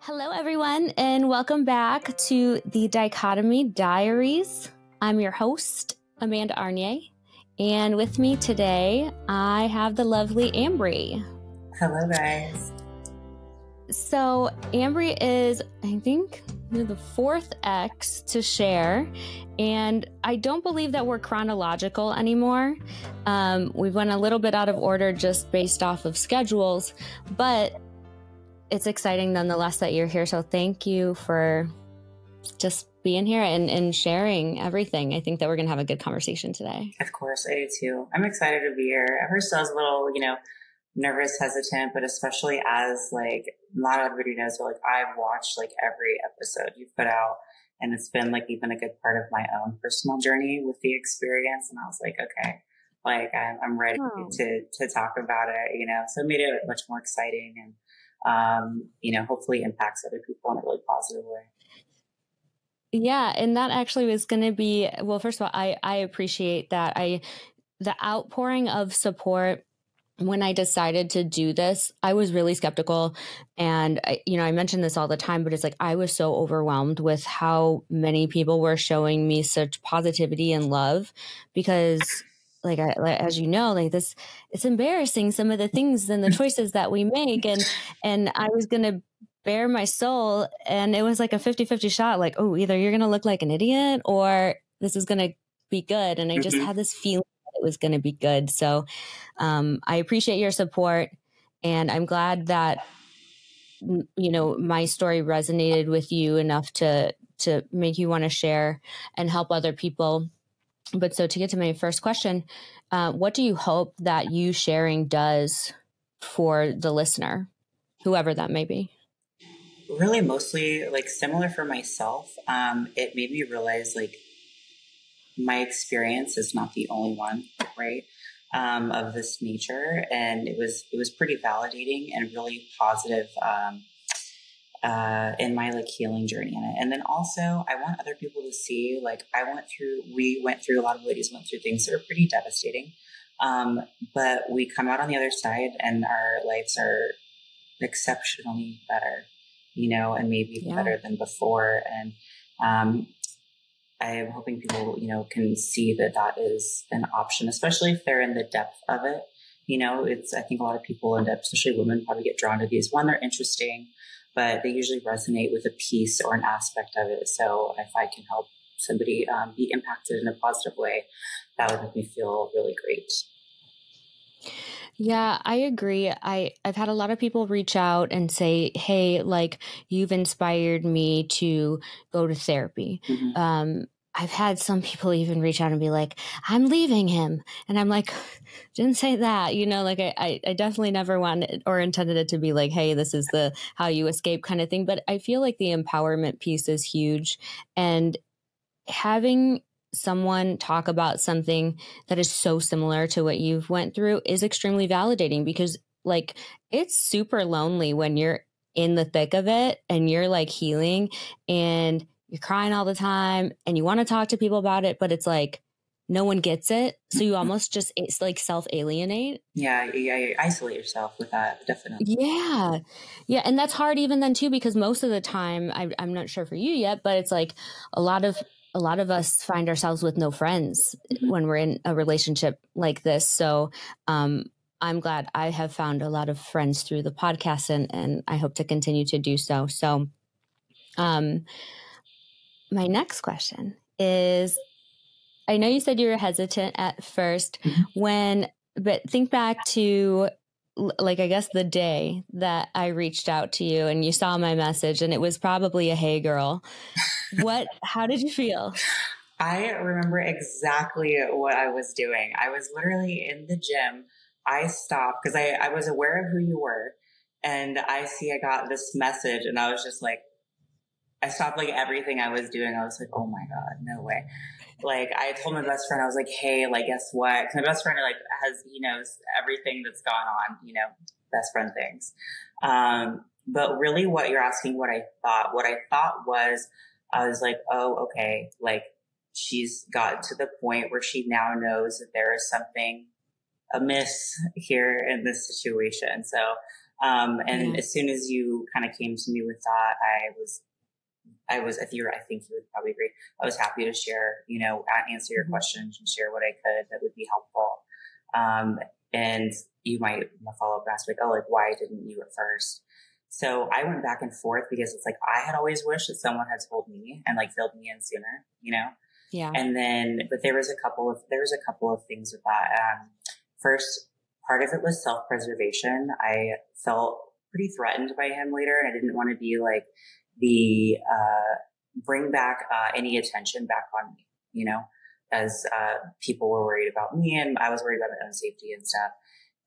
Hello, everyone, and welcome back to the Dichotomy Diaries. I'm your host, Amanda Arnier, and with me today, I have the lovely Ambrie. Hello, guys. So, Ambrie is, I think, the fourth ex to share, and I don't believe that we're chronological anymore. We went a little bit out of order just based off of schedules, but it's exciting nonetheless that you're here. So thank you for just being here and sharing everything. I think that we're going to have a good conversation today. Of course, I do too. I'm excited to be here. At first I was a little, nervous, hesitant, but especially as not everybody knows, but I've watched every episode you've put out, and it's been even a good part of my own personal journey with the experience. And I was like, okay, I'm ready to talk about it, so it made it much more exciting and hopefully impacts other people in a really positive way. Yeah. And that actually was going to be, well, first of all, I appreciate that. The outpouring of support when I decided to do this, I was really skeptical. And I mention this all the time, but it's I was so overwhelmed with how many people were showing me such positivity and love because as you know, this, it's embarrassing, some of the things and the choices that we make. And I was going to bare my soul. And it was a 50-50 shot. Either you're going to look like an idiot or this is going to be good. And I just had this feeling that it was going to be good. So I appreciate your support. And I'm glad that, my story resonated with you enough to make you want to share and help other people. But so to get to my first question, what do you hope that you sharing does for the listener, whoever that may be? Really mostly similar for myself. It made me realize my experience is not the only one, right? Of this nature. And it was pretty validating and really positive, in my healing journey in it. And then also I want other people to see, we went through, a lot of ladies went through things that are pretty devastating. But we come out on the other side and our lives are exceptionally better, and maybe better than before. And, I am hoping people, can see that is an option, especially if they're in the depth of it. I think a lot of people end up, especially women, probably get drawn to these. One, they're interesting, but they usually resonate with a piece or an aspect of it. So if I can help somebody be impacted in a positive way, that would make me feel really great. Yeah, I agree. I've had a lot of people reach out and say, hey, you've inspired me to go to therapy. Mm-hmm. I've had some people even reach out and be like, I'm leaving him. And I'm like, didn't say that, I definitely never wanted or intended it to be hey, this is the how you escape kind of thing. But I feel the empowerment piece is huge. And having someone talk about something that is so similar to what you've went through is extremely validating because it's super lonely when you're in the thick of it and you're healing and you're crying all the time and you want to talk to people about it, but it's no one gets it. So you almost just, it's self-alienate. Yeah. You isolate yourself with that. Definitely. Yeah. Yeah. And that's hard even then too, because most of the time, I'm not sure for you yet, but it's a lot of us find ourselves with no friends when we're in a relationship like this. So, I'm glad I have found a lot of friends through the podcast and I hope to continue to do so. So, my next question is, I know you said you were hesitant at first but think back to I guess the day that I reached out to you and you saw my message and it was probably a hey girl. How did you feel? I remember exactly what I was doing. I was literally in the gym. I stopped because I was aware of who you were and I got this message and I was just I stopped everything I was doing. I was like, oh my God, no way. I told my best friend, I was like, hey, guess what? 'Cause my best friend has, he knows everything that's gone on, best friend things. But really what you're asking, what I thought was, I was like, oh, okay. She's gotten to the point where she now knows that there is something amiss here in this situation. So And as soon as you kind of came to me with that, I think you would probably agree. I was happy to share, answer your questions and share what I could that would be helpful. And you might follow up and ask, like, oh, like, why didn't you at first? So I went back and forth because it's like, I had always wished that someone had told me and like filled me in sooner, Yeah. And then, but there was a couple of things with that. First, part of it was self-preservation. I felt pretty threatened by him later, and I didn't want to be like bring back any attention back on me, as people were worried about me and I was worried about my own safety and stuff.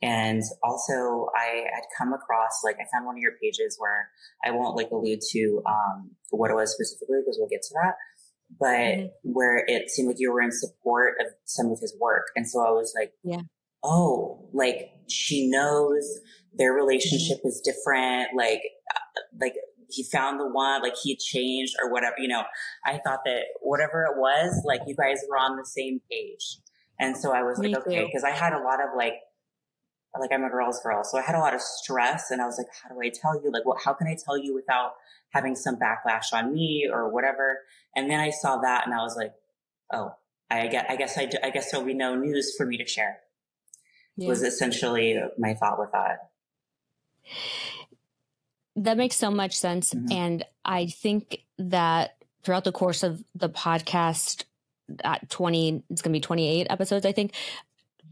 And also I had come across, like, I found one of your pages where I won't like allude to what it was specifically because we'll get to that, but where it seemed like you were in support of some of his work. And so I was like, oh, like she knows their relationship is different. Like he found the one, like he changed or whatever, I thought that whatever it was, like you guys were on the same page. And so I was like, okay, because I had a lot of like I'm a girl's girl. So I had a lot of stress and I was like, how do I tell you? Like, how can I tell you without having some backlash on me or whatever? And then I saw that and I was like, oh, I guess there'll be no news for me to share. Was essentially my thought with that. That makes so much sense. And I think that throughout the course of the podcast at it's going to be 28 episodes, I think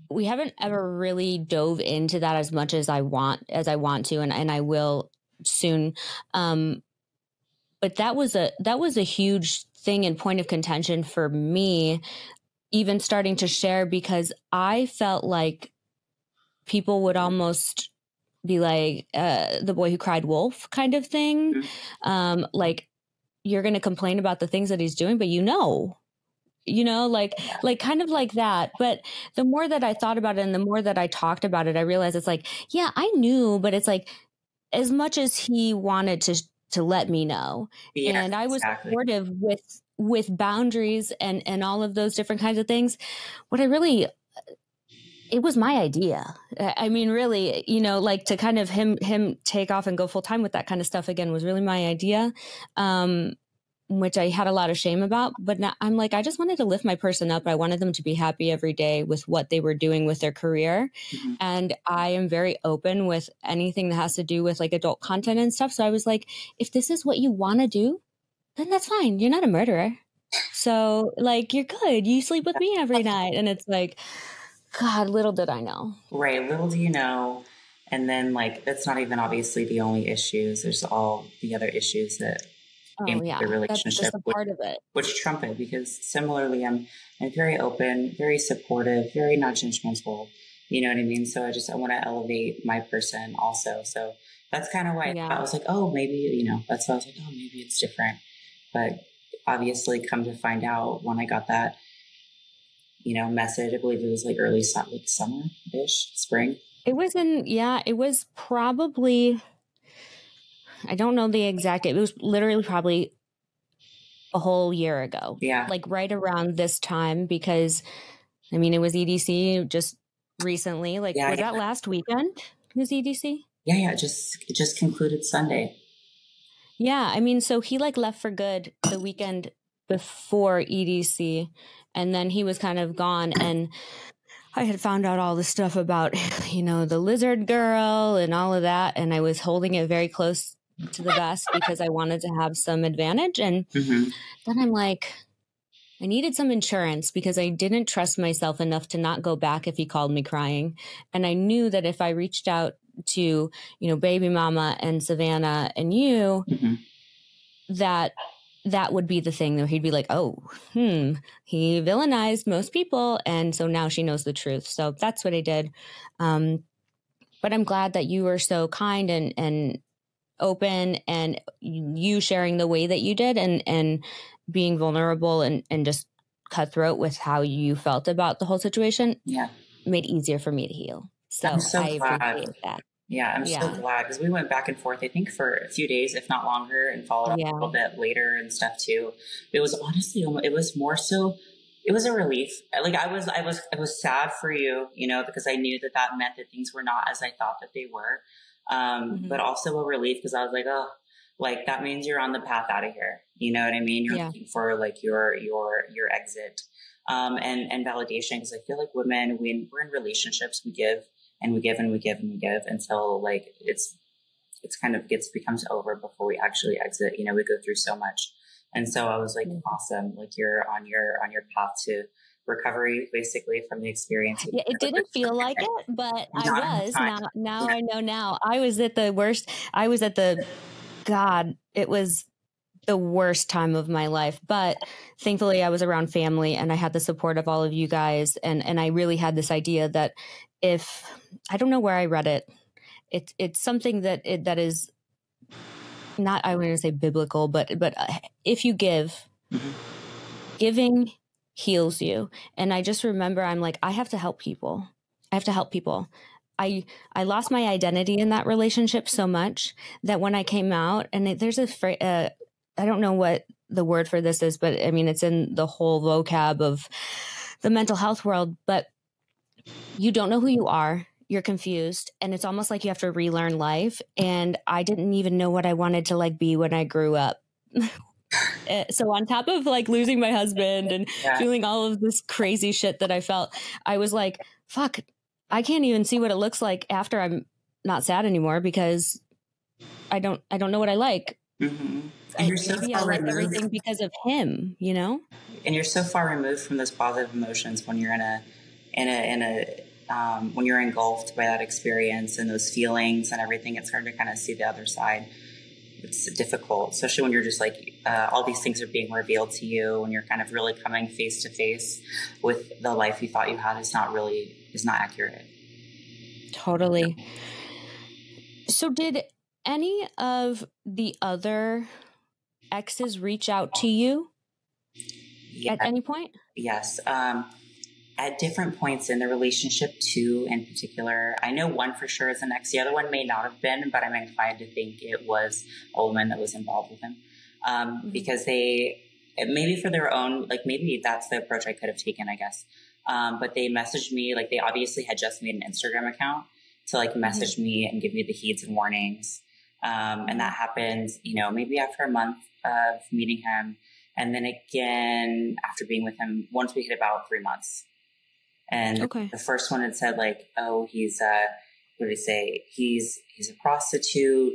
we haven't ever really dove into that as much as I want to, and I will soon. But that was a huge thing and point of contention for me, even starting to share, because I felt like people would almost be like, the boy who cried wolf kind of thing. Like, you're going to complain about the things that he's doing, but like kind of like that. But the more that I thought about it and the more that I talked about it, I realized it's like, yeah, I knew, but it's like, as much as he wanted to let me know. And I was supportive with boundaries and all of those different kinds of things. It was my idea. I mean, really, like to kind of him take off and go full time with that kind of stuff again was really my idea, which I had a lot of shame about. But now I'm like, I just wanted to lift my person up. I wanted them to be happy every day with what they were doing with their career. And I am very open with anything that has to do with like adult content and stuff. So I was like, if this is what you want to do, then that's fine. You're not a murderer. So like, you're good. You sleep with me every night. And it's like, God, little did I know. Right. Little do you know. And then like, that's not even obviously the only issues. There's all the other issues that came with the relationship. That's just a part of it. Which trump it, because similarly, I'm very open, very supportive, very not judgmental. You know what I mean? So I want to elevate my person also. So that's kind of why I was like, oh, maybe, that's why I was like, oh, maybe it's different. But obviously come to find out when I got that, message, I believe it was like early summer-ish, spring. It was probably, I don't know the exact, it was literally probably a whole year ago. Yeah. Like right around this time, because I mean, it was EDC just recently. Like, was that last weekend? It was EDC? Yeah. It just concluded Sunday. Yeah. I mean, so he like left for good the weekend before EDC, and then he was kind of gone, and I had found out all the stuff about, the lizard girl and all of that. And I was holding it very close to the vest because I wanted to have some advantage. And then I'm like, I needed some insurance because I didn't trust myself enough to not go back if he called me crying. And I knew that if I reached out to, baby mama and Savannah and you, that would be the thing that he'd be like, oh, he villainized most people. And so now she knows the truth. So that's what I did. But I'm glad that you were so kind and open, and you sharing the way that you did and being vulnerable and just cutthroat with how you felt about the whole situation made it easier for me to heal. So I appreciate that. Yeah, I'm so glad, because we went back and forth, I think, for a few days, if not longer, and followed up a little bit later and stuff too. It was honestly, it was more so, it was a relief. Like I was sad for you, because I knew that meant that things were not as I thought that they were. But also a relief because I was like, oh, like that means you're on the path out of here. You know what I mean? You're looking for like your exit, and validation. Cause I feel like women, when we're in relationships, we give and we give and we give and we give until like it's kind of becomes over before we actually exit. You know, we go through so much. And so I was like, awesome. Like you're on your path to recovery basically from the experience. Yeah, it didn't feel like it, but I was. Now I know now. I was at the worst. I was at the, God, it was the worst time of my life. But thankfully I was around family and I had the support of all of you guys. And I really had this idea that if, I don't know where I read it, it's something that is not, I want to say biblical, but if you give, giving heals you. And I just remember I'm like, I have to help people. I have to help people. I lost my identity in that relationship so much that when I came out, and there's a phrase, I don't know what the word for this is, but I mean, it's in the whole vocab of the mental health world, but you don't know who you are. You're confused. And it's almost like you have to relearn life. And I didn't even know what I wanted to like be when I grew up. So on top of like losing my husband and feeling all of this crazy shit that I felt, I was like, fuck, I can't even see what it looks like after I'm not sad anymore because I don't know what I like. And you're so maybe I like everything because of him, you know? And you're so far removed from those positive emotions when you're when you're engulfed by that experience and those feelings and everything. It's hard to kind of see the other side. It's difficult, especially when you're just like, all these things are being revealed to you and you're kind of really coming face to face with the life you thought you had is not accurate. Totally. So did any of the other exes reach out to you at any point? Yes. At different points in the relationship, two in particular. I know one for sure is an ex. The other one may not have been, but I'm inclined to think it was a woman that was involved with him. Because maybe for their own, like maybe that's the approach I could have taken, I guess. But they messaged me, like they obviously had just made an Instagram account to like message me and give me the heeds and warnings. And that happened, you know, maybe after a month of meeting him. And then again, after being with him, once we hit about 3 months. And the first one had said like, oh, he's what did he say? He's a prostitute.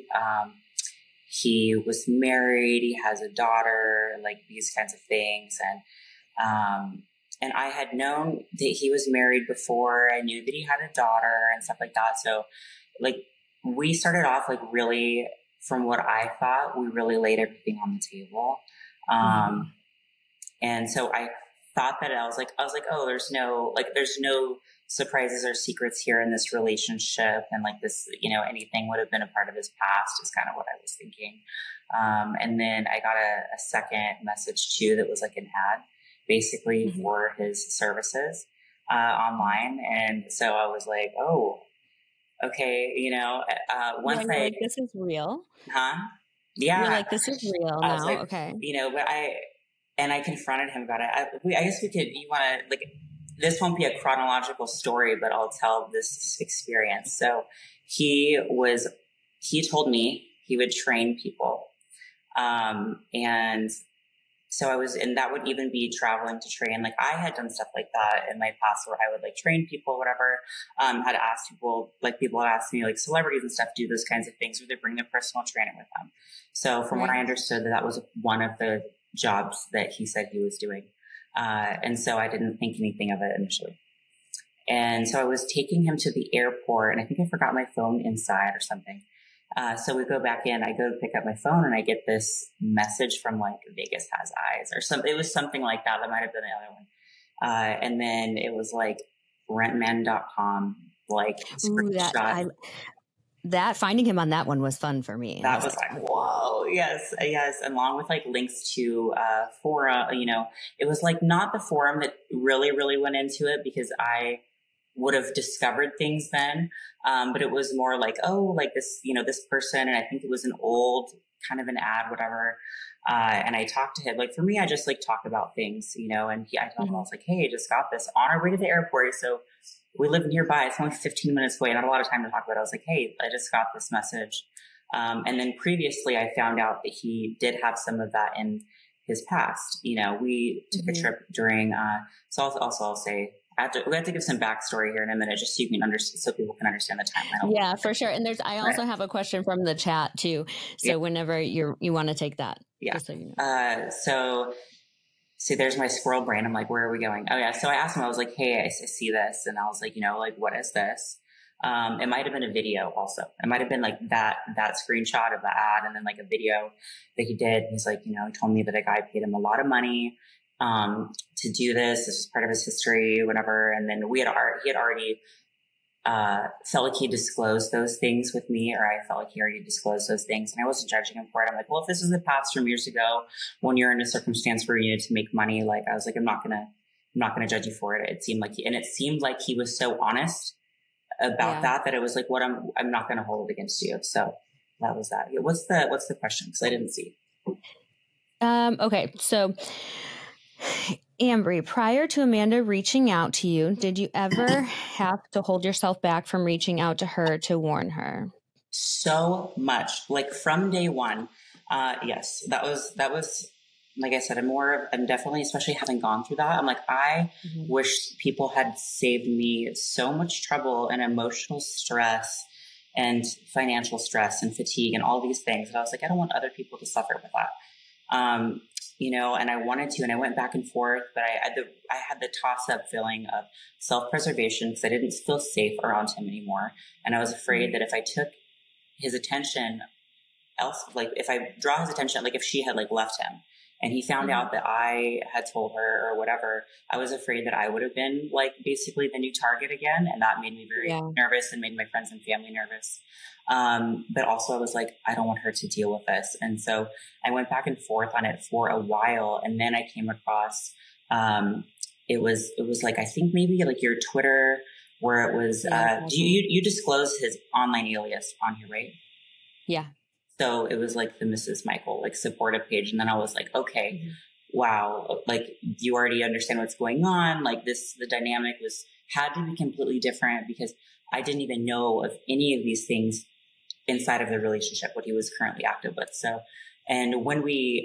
He was married. He has a daughter, like these kinds of things. And I had known that he was married before. I knew that he had a daughter and stuff like that. So like we started off like really, from what I thought, we really laid everything on the table. And so I thought that I was like, oh, there's no surprises or secrets here in this relationship. And like this, you know, anything would have been a part of his past is kind of what I was thinking. And then I got a second message too, that was like an ad basically for his services, online. And so I was like, oh, okay. You know, once like, this is real. Yeah. You're like, this is real now. Like, okay. You know, but I confronted him about it. I guess you want to like, this won't be a chronological story, but I'll tell this experience. So he told me he would train people. And so and that would even be traveling to train. Like I had done stuff like that in my past where I would like train people, whatever, had asked people, like people had asked me, like celebrities and stuff, do those kinds of things where they bring their personal trainer with them. So from what I understood, that was one of the jobs that he said he was doing. And so I didn't think anything of it initially. And so I was taking him to the airport and I think I forgot my phone inside or something. So we go back in, I go to pick up my phone and I get this message from like Vegas Has Eyes or something. It was something like that. That might've been the other one. And then it was like rentman.com, like screenshot. That finding him on that one was fun for me. That was like, whoa, yes. And along with like links to fora, you know, it was like not the forum that really, really went into it because I would have discovered things then. But it was more like, oh, like this, you know, this person. And I think it was an old kind of an ad, whatever. And I talked to him, like for me, I just like talk about things, you know, and I told him, I was like, hey, I just got this on our way to the airport. So we live nearby. It's only 15 minutes away. Not a lot of time to talk about it. I was like, hey, I just got this message. And then previously I found out that he did have some of that in his past. You know, we took a trip during, so I'll say, we have to give some backstory here in a minute, just so you can understand, so people can understand the timeline. Yeah, for sure. And I also have a question from the chat too. So whenever you want to take that. Yeah. So, you know. So there's my squirrel brain. I'm like, where are we going? Oh yeah. So I asked him, I was like, hey, I see this. And I was like, you know, like, what is this? It might've been a video also. It might've been like that screenshot of the ad and then like a video that he did. He's like, you know, he told me that a guy paid him a lot of money to do this. This was part of his history, whatever. And then he had already felt like he disclosed those things with me, or I felt like he already disclosed those things, and I wasn't judging him for it. I'm like, well, if this is the past from years ago when you're in a circumstance where you need to make money, like I was like, I'm not gonna judge you for it. It seemed like he was so honest about that it was like, what I'm not gonna hold it against you. So that was that. What's the question? Because I didn't see. Okay, so Ambry, prior to Amanda reaching out to you, did you ever have to hold yourself back from reaching out to her to warn her? So much, like from day one. Yes, that was, like I said, I'm definitely, especially having gone through that. I'm like, I wish people had saved me so much trouble and emotional stress and financial stress and fatigue and all these things. And I was like, I don't want other people to suffer with that. You know, and I wanted to, and I went back and forth, but I had the toss up feeling of self-preservation because I didn't feel safe around him anymore. And I was afraid that if I took his attention like if I draw his attention, like if she had like left him and he found out that I had told her or whatever, I was afraid that I would have been like basically the new target again. And that made me very nervous and made my friends and family nervous. But also I was like, I don't want her to deal with this. And so I went back and forth on it for a while. And then I came across, it was like, I think maybe like your Twitter where it was, you disclosed his online alias on here, right? Yeah. So it was like the Mrs. Michael, like supportive page. And then I was like, okay, wow. Like you already understand what's going on. Like the dynamic had to be completely different because I didn't even know of any of these things inside of the relationship, what he was currently active with. So, and when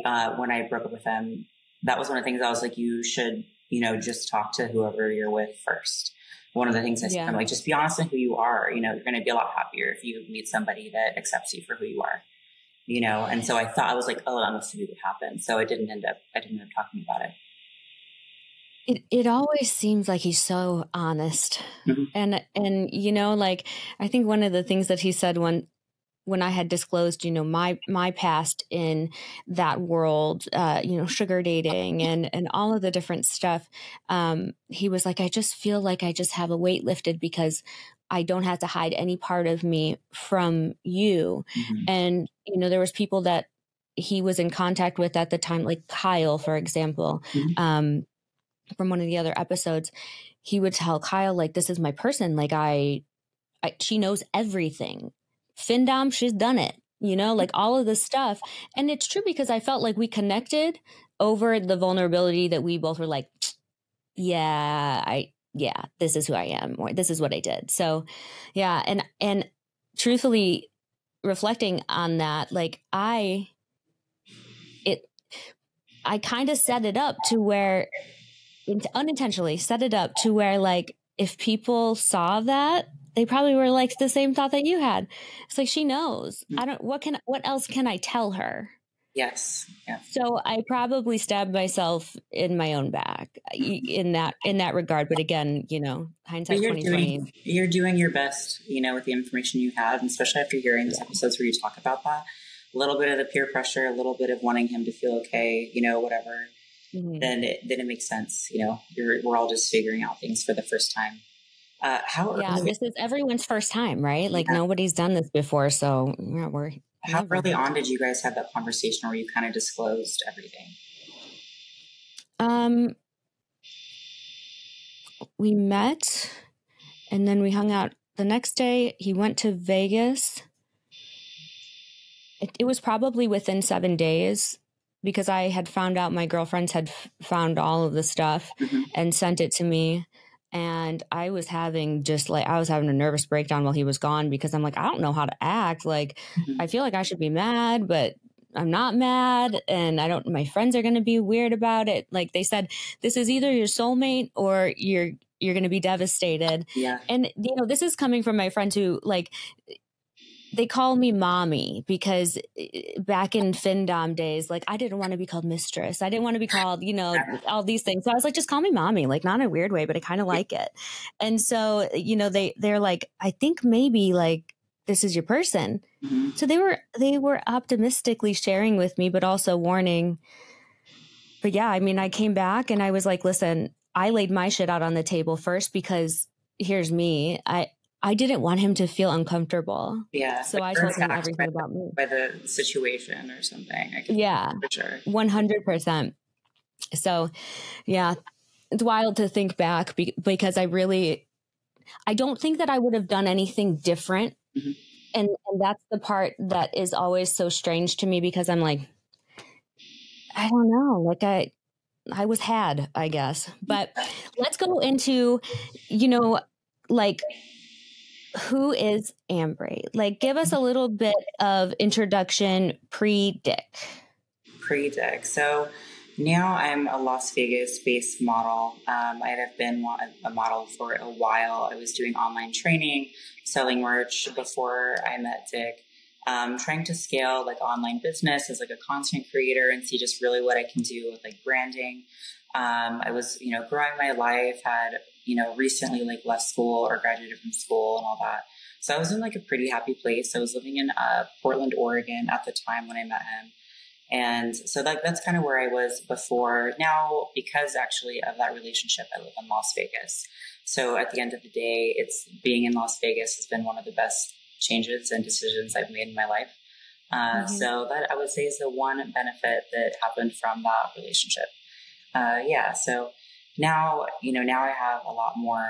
I broke up with him, that was one of the things I was like, you should, just talk to whoever you're with first. One of the things I said, I'm like, just be honest in who you are. You're going to be a lot happier if you meet somebody that accepts you for who you are, And so I was like, oh, that must be what happened. So I didn't end up talking about it. It always seems like he's so honest. And like, I think one of the things that he said when I had disclosed, my past in that world, sugar dating and all of the different stuff, he was like, I just feel like I just have a weight lifted because I don't have to hide any part of me from you. And, there was people that he was in contact with at the time, like Kyle, for example, from one of the other episodes, he would tell Kyle, like, this is my person. Like she knows everything. Findom, she's done it, like all of this stuff. And it's true because I felt like we connected over the vulnerability that we both were like, this is who I am, or this is what I did. So yeah. And truthfully reflecting on that, like I kind of set it up to where unintentionally set it up to where like, if people saw that, they probably were like the same thought that you had. It's like, she knows. What else can I tell her? Yes. Yeah. So I probably stabbed myself in my own back in that regard. But again, hindsight 2020. You're doing your best, with the information you have, and especially after hearing these episodes where you talk about that, a little bit of the peer pressure, a little bit of wanting him to feel okay, whatever. Then it makes sense. We're all just figuring out things for the first time. This is everyone's first time, right? Like nobody's done this before. So how early on did you guys have that conversation where you kind of disclosed everything? We met and then we hung out the next day. He went to Vegas. It was probably within 7 days because I had found out my girlfriends had found all of the stuff and sent it to me. And I was having a nervous breakdown while he was gone, because I'm like, I don't know how to act. Like, I feel like I should be mad, but I'm not mad. And my friends are going to be weird about it. Like they said, this is either your soulmate or you're going to be devastated. Yeah. And, this is coming from my friends who, like, they call me mommy, because back in Findom days, like, I didn't want to be called mistress. I didn't want to be called, all these things. So I was like, just call me mommy, like, not in a weird way, but I kind of like it. And so, they're like, I think maybe like this is your person. Mm-hmm. So they were optimistically sharing with me, but also warning. But yeah, I mean, I came back and I was like, listen, I laid my shit out on the table first, because here's me. I didn't want him to feel uncomfortable. Yeah. So I told him everything about me. By the situation or something. Yeah. For sure. 100%. So yeah, it's wild to think back, because I don't think that I would have done anything different. Mm-hmm. And that's the part that is always so strange to me, because I'm like, I don't know, like I was I guess. But let's go into, like, who is Ambre'S? Like, give us a little bit of introduction pre-Dick. Pre-Dick. So now I'm a Las Vegas-based model. I have been a model for a while. I was doing online training, selling merch before I met Dick. Trying to scale like online business as like a content creator and see just really what I can do with like branding. I was, growing my life, had, recently like left school or graduated from school and all that. So I was in like a pretty happy place. I was living in Portland, Oregon at the time when I met him. And so that's kind of where I was before. Now, because actually of that relationship, I live in Las Vegas. So at the end of the day, being in Las Vegas has been one of the best changes and decisions I've made in my life. So that I would say is the one benefit that happened from that relationship. So now, now I have a lot more,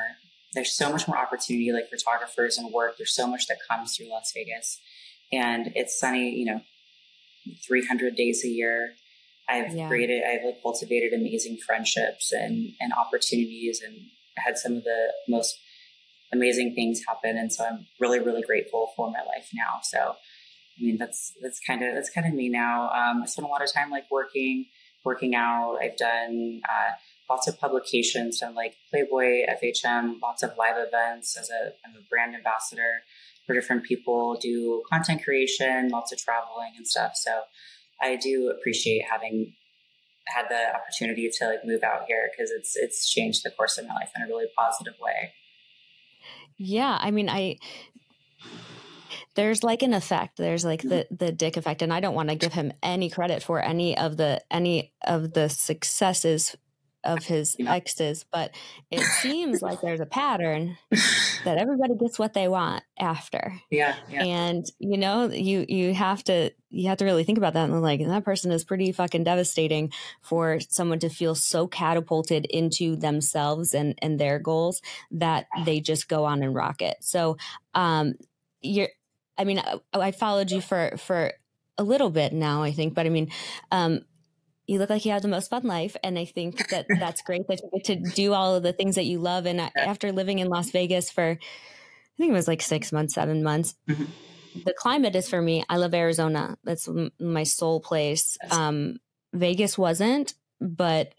there's so much more opportunity, like photographers and work. There's so much that comes through Las Vegas, and it's sunny, 300 days a year. I've cultivated amazing friendships and opportunities, and had some of the most amazing things happen. And so I'm really, really grateful for my life now. So, I mean, that's kind of me now. I spend a lot of time like working out. I've done lots of publications, done like Playboy, FHM, lots of live events I'm a brand ambassador for different people, do content creation, lots of traveling and stuff. So I do appreciate having had the opportunity to like move out here, because it's changed the course of my life in a really positive way. Yeah. I mean, there's like an effect. There's like the Dick effect. And I don't want to give him any credit for any of the successes of his exes, but it seems like there's a pattern that everybody gets what they want after. Yeah. And you have to really think about that. And like, that person is pretty fucking devastating for someone to feel so catapulted into themselves and their goals that they just go on and rock it. So, I followed you for a little bit now, I think, but I mean, you look like you have the most fun life. And I think that that's great that you get to do all of the things that you love. And after living in Las Vegas for, I think it was like 6 months, 7 months, the climate is for me. I love Arizona. That's my soul place. Vegas wasn't, but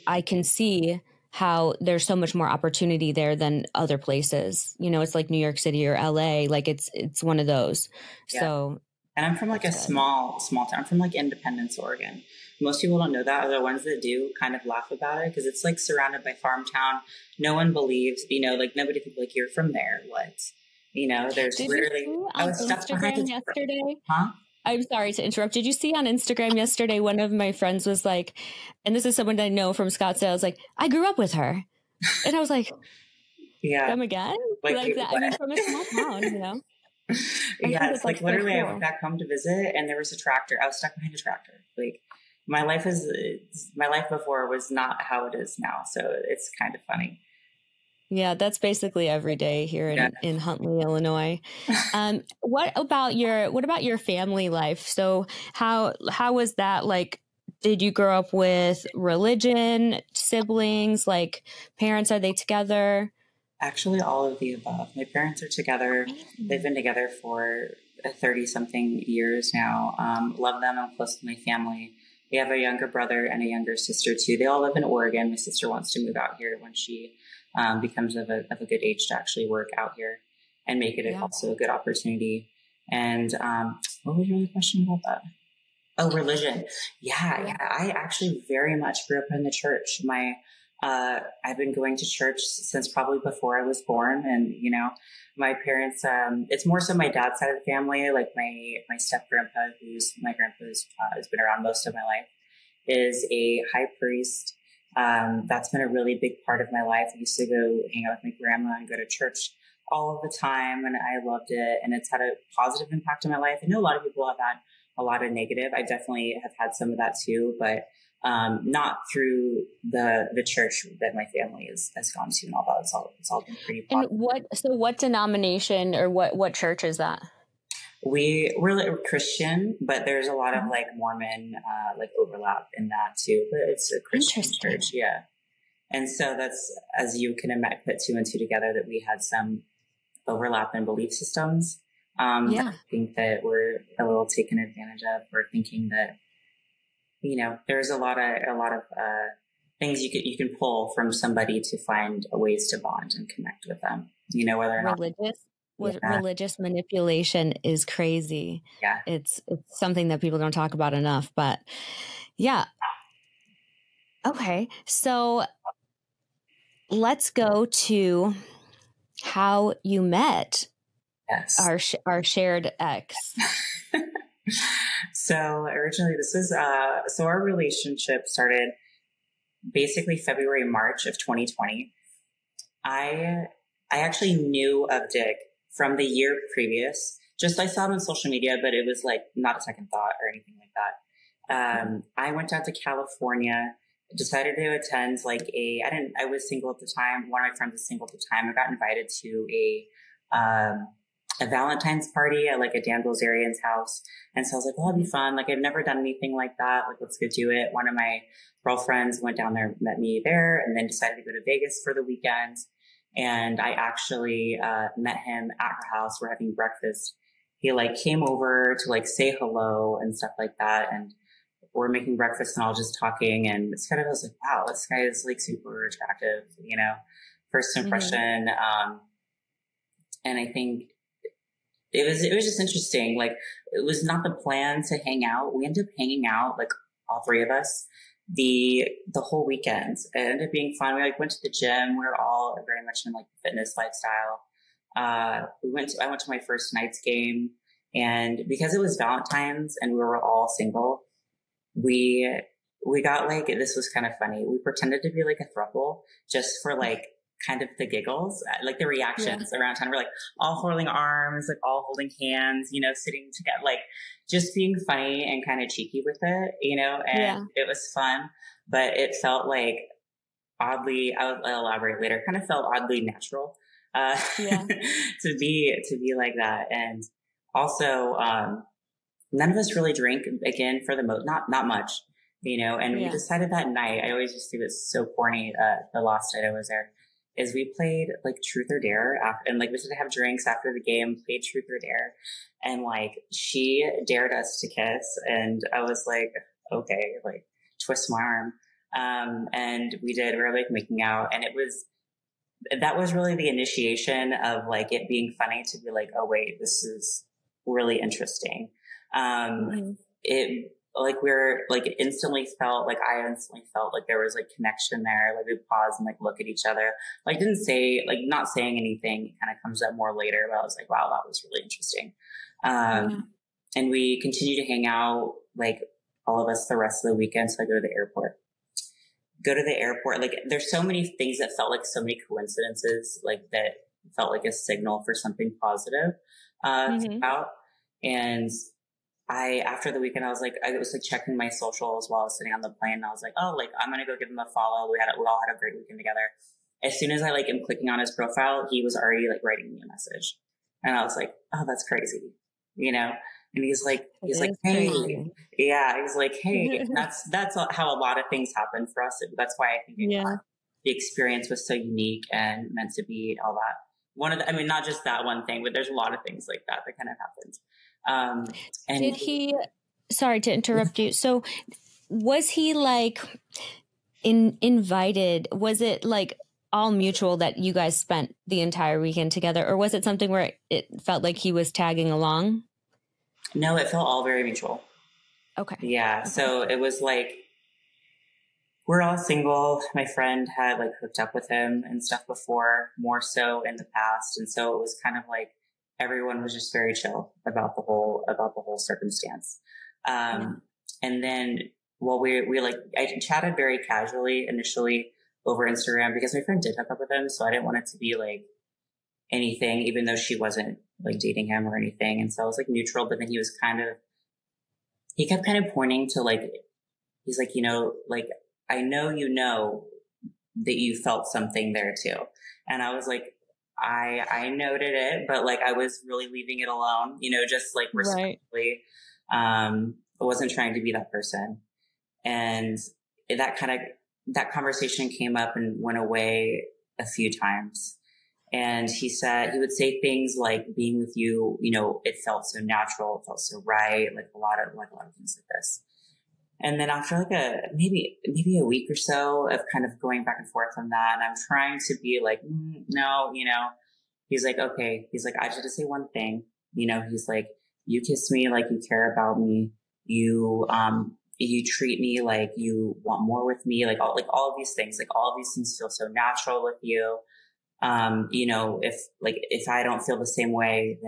I can see how there's so much more opportunity there than other places. It's like New York City or LA. Like it's one of those. Yeah. So, and I'm from like a small town. I'm from like Independence, Oregon. Most people don't know that, or the ones that do kind of laugh about it, because it's like surrounded by farm town. No one believes, like nobody thinks like you're from there. What? There's literally, I was stuck behind yesterday. Huh? I'm sorry to interrupt. Did you see on Instagram yesterday, one of my friends was like, and this is someone I know from Scottsdale, I was like, I grew up with her. And I was like, yeah. Come again? Like that. I mean, from a small town, Yeah, it's like literally I went back home to visit, and there was a tractor. I was stuck behind a tractor. Like my life before was not how it is now. So it's kind of funny. Yeah, that's basically every day here in Huntley, Illinois. What about your family life? So how was that like did you grow up with religion, siblings, like parents? Are they together? Actually, all of the above. My parents are together. They've been together for 30 something years now. Love them. I'm close to my family. We have a younger brother and a younger sister too. They all live in Oregon. My sister wants to move out here when she becomes of a good age to actually work out here and make it also a good opportunity. And what was your other question about that? Oh, religion. Yeah. I actually very much grew up in the church. I've been going to church since probably before I was born. And, my parents, it's more so my dad's side of the family, like my step grandpa, my grandpa has been around most of my life, is a high priest. That's been a really big part of my life. I used to go hang out with my grandma and go to church all of the time, and I loved it. And it's had a positive impact on my life. I know a lot of people have had a lot of negative. I definitely have had some of that too, but not through the church that my family has gone to and all that. It's all been pretty positive. And what denomination or what church is that? We're Christian, but there's a lot of like Mormon overlap in that too. But it's a Christian church, yeah. And so that's, as you can put two and two together, that we had some overlap in belief systems. I think that we're a little taken advantage of. We're thinking that, there's a lot of things you can pull from somebody to find ways to bond and connect with them. Whether or not religious manipulation is crazy. Yeah, it's something that people don't talk about enough. But yeah, okay. So let's go to how you met. Yes, our shared ex. So originally so our relationship started basically February, March of 2020. I actually knew of Dick from the year previous. Just I saw him on social media, but it was like not a second thought or anything like that. I went out to California, decided to attend I was single at the time. One of my friends was single at the time. I got invited to a Valentine's party at like a Dan Bilzerian's house. And so I was like, well, it'll be fun. Like I've never done anything like that. Like, let's go do it. One of my girlfriends went down there, met me there, and then decided to go to Vegas for the weekend. And I actually met him at her house. We're having breakfast. He came over to say hello and stuff like that. And we're making breakfast and all just talking. And it's I was like, wow, this guy is super attractive, first impression. And I think it was just interesting. It was not the plan to hang out. We ended up hanging out, all three of us, the whole weekend. It ended up being fun. We went to the gym. We were all very much in the fitness lifestyle. I went to my first Knights game, and because it was Valentine's and we were all single, we got this was kind of funny. We pretended to be a throuple just for kind of the giggles, the reactions around town. We're all holding arms, all holding hands, sitting together, just being funny and kind of cheeky with it, and it was fun, but it felt oddly, I'll elaborate later, kind of felt oddly natural, to be like that. And also, none of us really drink again for the not much, and we decided that night, I always just think it's so corny, the last night I was there, is we played Truth or Dare after, and we did have drinks after the game, played Truth or Dare. And she dared us to kiss. And I was okay, twist my arm. And we did, we were making out. And that was really the initiation of it being funny to be oh wait, this is really interesting. It, it instantly felt I instantly felt there was connection there. We paused and look at each other. Didn't say not saying anything. It kind of comes up more later, but I was wow, that was really interesting. And we continued to hang out all of us the rest of the weekend. So I go to the airport. There's so many things that felt so many coincidences that felt a signal for something positive out. And after the weekend, I was checking my socials while I was sitting on the plane. And I was I'm going to go give him a follow. We all had a great weekend together. As soon as I am clicking on his profile, he was already writing me a message. And I was oh, that's crazy, And It he's like, is hey, crazy. yeah, he's like, hey, that's how a lot of things happen for us. That's why I think Yeah. the experience was so unique and meant to be all that. I mean, not just that one thing, but there's a lot of things like that kind of happened. Did he, sorry to interrupt you. So was he like invited? Was it like all mutual that you guys spent the entire weekend together? Or was it something where it felt like he was tagging along? No, it felt all very mutual. Okay. Yeah. Okay. So it was like, we're all single. My friend had like hooked up with him and stuff before, more so in the past. And so it was kind of like everyone was just very chill about the whole circumstance. And then, well, I chatted very casually initially over Instagram because my friend did hook up with him. So I didn't want it to be like anything, even though she wasn't like dating him or anything. And so I was like neutral, but then he kept kind of pointing to like, he's like, like, I know that you felt something there too. And I was like, I noted it, but like I was really leaving it alone, just like respectfully. Right. I wasn't trying to be that person. And that conversation came up and went away a few times. And he would say things like, being with you, it felt so natural, it felt so right, like a lot of things like this. And then after like maybe a week or so of kind of going back and forth on that, and I'm trying to be like, no, he's like, okay. He's like, I just have to say one thing. He's like, you kiss me like you care about me. You treat me like you want more with me. Like all of these things, feel so natural with you. If I don't feel the same way,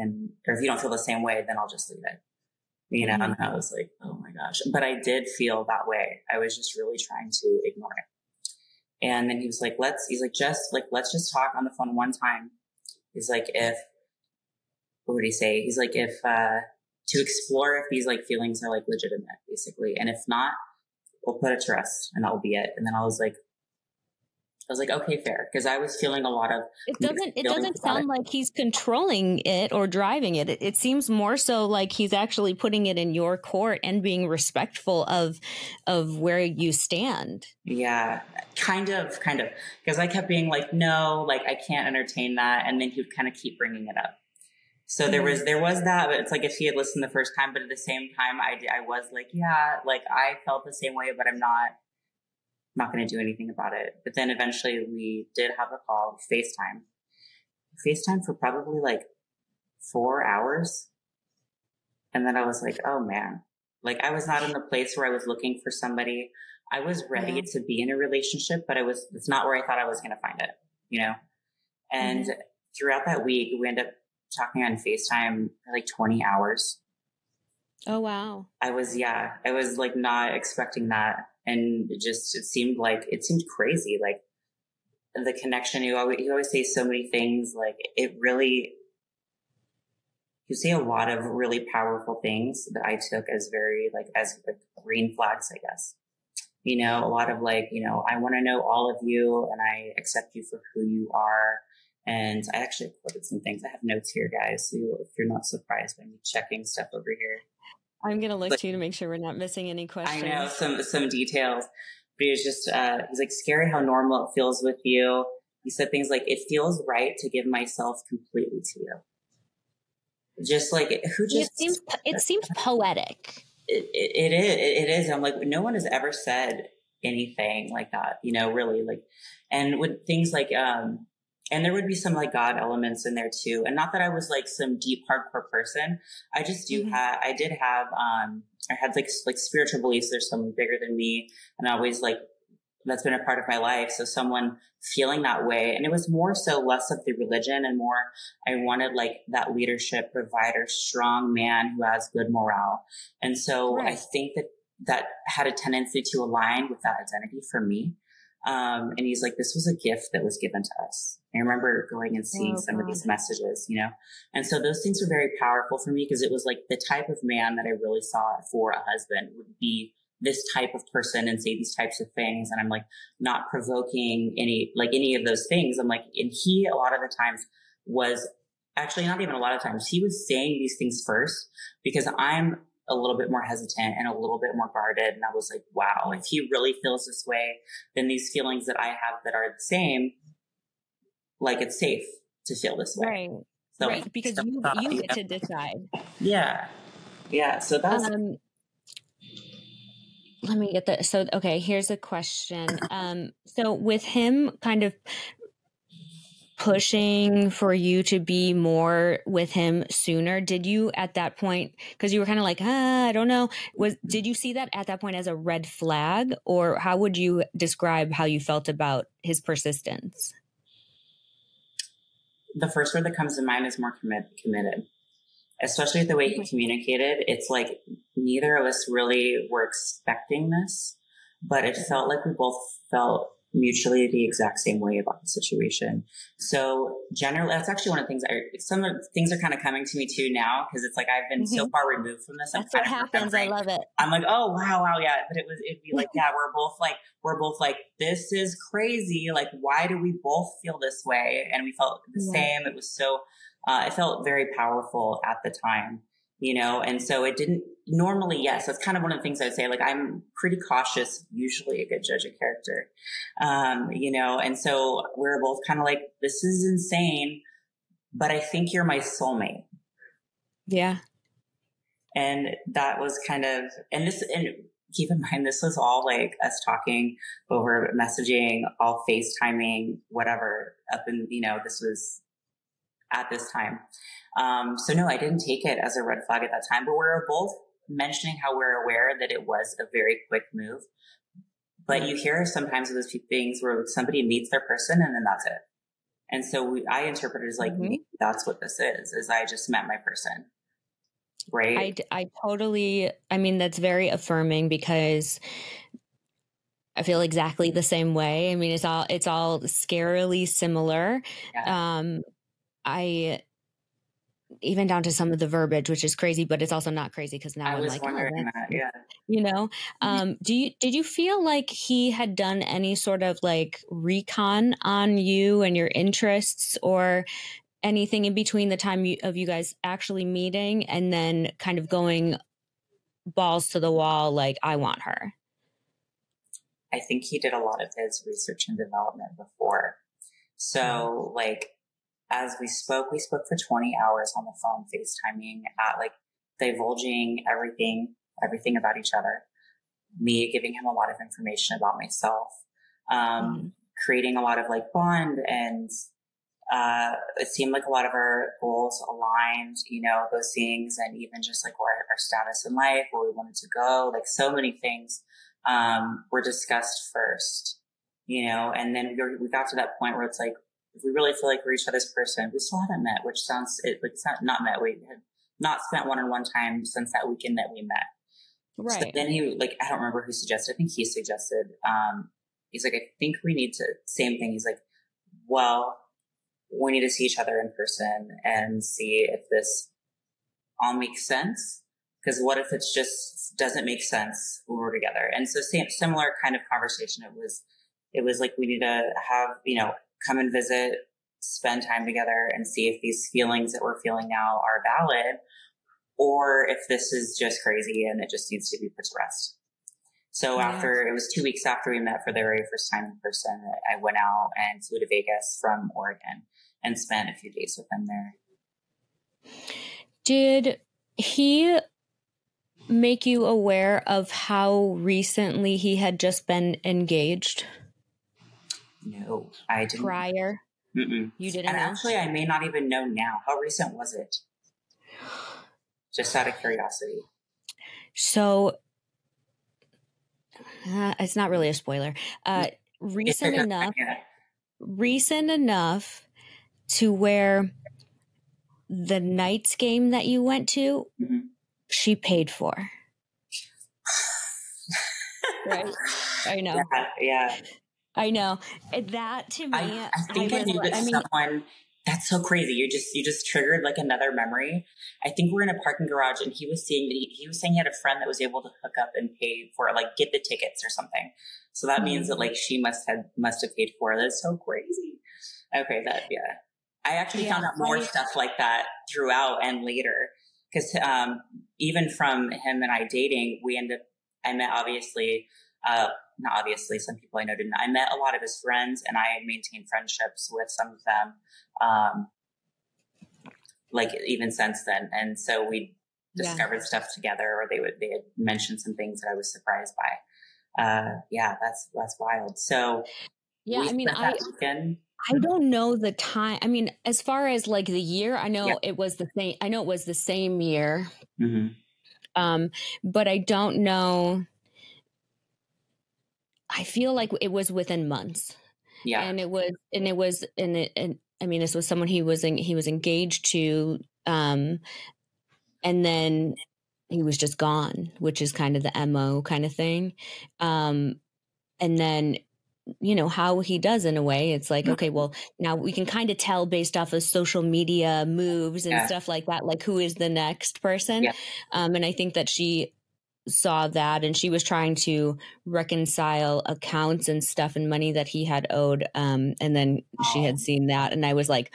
or if you don't feel the same way, then I'll just leave it. And I was like, oh my gosh. But I did feel that way. I was just really trying to ignore it. And then he's like, let's just talk on the phone one time. He's like, what would he say? He's like, to explore if these like feelings are like legitimate, basically. And if not, we'll put it to rest and that'll be it. And then I was like, okay, fair. Cause I was feeling a lot of, it doesn't sound like he's controlling it or driving it. It seems more so like he's actually putting it in your court and being respectful of where you stand. Yeah, kind of. Cause I kept being like, no, like I can't entertain that. And then he would kind of keep bringing it up. So there was that, but it's like if he had listened the first time, but at the same time, I was like, yeah, like I felt the same way, but I'm not going to do anything about it. But then eventually we did have a call, FaceTime for probably like 4 hours. And then I was like, oh man, like I was not in the place where I was looking for somebody. I was ready to be in a relationship, but it's not where I thought I was going to find it, And throughout that week, we ended up talking on FaceTime for like 20 hours. Oh, wow. I was like not expecting that. And it seemed crazy. Like the connection, you always say so many things. Like you say a lot of really powerful things that I took as as green flags, I guess. A lot of like, I want to know all of you and I accept you for who you are. And I actually quoted some things. I have notes here, guys. So if you're not surprised by me checking stuff over here. I'm going to look too to make sure we're not missing any questions. I know some details, but he was just, he's like, scary how normal it feels with you. He said things like, it feels right to give myself completely to you. Just like, it seems poetic. It is. I'm like, no one has ever said anything like that, really like, and with things like, and there would be some like God elements in there too. And not that I was like some deep hardcore person. I just I had like spiritual beliefs. There's someone bigger than me. And I always like, that's been a part of my life. So someone feeling that way. And it was more so less of the religion and more, I wanted like that leadership provider, strong man who has good morale. And so I think that had a tendency to align with that identity for me. And he's like, this was a gift that was given to us. I remember going and seeing some of these messages, and so those things were very powerful for me because it was like the type of man that I really saw for a husband would be this type of person and say these types of things. And I'm like, not provoking any of those things. I'm like, and he, a lot of the times was actually not even a lot of times, he was saying these things first because I'm a little bit more hesitant and a little bit more guarded. And I was like, wow, if he really feels this way, then these feelings that I have that are the same, like it's safe to feel this way. Right. So, right. Because you get to decide. Yeah. Yeah. So that's, let me get that. So, okay, here's a question. So with him kind of pushing for you to be more with him sooner, did you at that point, because you were kind of like, I don't know, did you see that at that point as a red flag, or how would you describe how you felt about his persistence? the first word that comes to mind is more committed, especially with the way he communicated. It's like neither of us really were expecting this, but it felt like we both felt mutually the exact same way about the situation. So generally, that's actually one of the things some of the things are kind of coming to me too now, because it's like I've been so far removed from this. That's what happens. I love it. I'm like, oh wow, yeah. But it'd be like, yeah, we're both like, this is crazy. Like, why do we both feel this way? And we felt the same. It was so, it felt very powerful at the time, you know? And so it didn't normally, yes, that's kind of one of the things I'd say. Like, I'm pretty cautious, usually a good judge of character, you know? And so we're both kind of like, this is insane, but I think you're my soulmate. Yeah. And that was kind of, and keep in mind, this was all like us talking over messaging, all FaceTiming, whatever, this was at this time. So no, I didn't take it as a red flag at that time, but we were both mentioning how we're aware that it was a very quick move. But you hear sometimes of those things where somebody meets their person and then that's it. And so I interpret it as like, that's what this is I just met my person. Right. I totally, I mean, that's very affirming, because I feel exactly the same way. I mean, it's all scarily similar. Yeah. I even down to some of the verbiage, which is crazy, but it's also not crazy, because now I'm like, wondering that, yeah. You know, did you feel like he had done any sort of like recon on you and your interests, or anything in between the time of you guys actually meeting and then kind of going balls to the wall, like, I want her? I think he did a lot of his research and development before. So like, as we spoke for 20 hours on the phone, FaceTiming, like divulging everything about each other, me giving him a lot of information about myself, creating a lot of like bond, and it seemed like a lot of our goals aligned, you know, those things, and even just like our status in life, where we wanted to go, like so many things were discussed first, you know, and then we got to that point where it's like, if we really feel like we're each other's person, we still haven't met, which sounds, it's not met. We had not spent one-on-one time since that weekend that we met. Right. So then he, like, I don't remember who suggested, I think he suggested, he's like, I think we need to, same thing. He's like, well, we need to see each other in person and see if this all makes sense. Because what if it's just doesn't make sense when we're together? And so similar kind of conversation. It was like, we need to have, you know, come and visit, spend time together, and see if these feelings that we're feeling now are valid, or if this is just crazy and it just needs to be put to rest. So it was 2 weeks after we met for the very first time in person, I went out and flew to Vegas from Oregon and spent a few days with him there. Did he make you aware of how recently he had just been engaged? No, I didn't. Prior? Mm-mm. You didn't and know? Actually, I may not even know now. How recent was it? Just out of curiosity. So, it's not really a spoiler. Recent enough to where the Knights game that you went to, she paid for. Right? I know. Yeah. I know. That to me, I think I knew that someone. That's so crazy. You just triggered like another memory. I think we're in a parking garage, and he was saying that he was saying he had a friend that was able to hook up and pay for it, like get the tickets or something. So that means that like she must have paid for it. That's so crazy. Okay, I actually found out more stuff like that throughout and later. Because even from him and I dating, I met obviously, not obviously, some people I know didn't. I met a lot of his friends, and I maintained friendships with some of them, like even since then. And so we discovered stuff together, or they had mentioned some things that I was surprised by. That's wild. So yeah, I mean, I don't know the time. I mean, as far as like the year, I know it was the same. I know it was the same year. Mm-hmm. But I don't know. I feel like it was within months. Yeah. And I mean, this was someone he was engaged to, and then he was just gone, which is kind of the MO kind of thing. And then, you know, how he does in a way, it's like, okay, well, now we can kind of tell based off of social media moves and stuff like that, like who is the next person. Yeah. And I think that she saw that, and she was trying to reconcile accounts and stuff and money that he had owed. And then she had seen that, and I was like,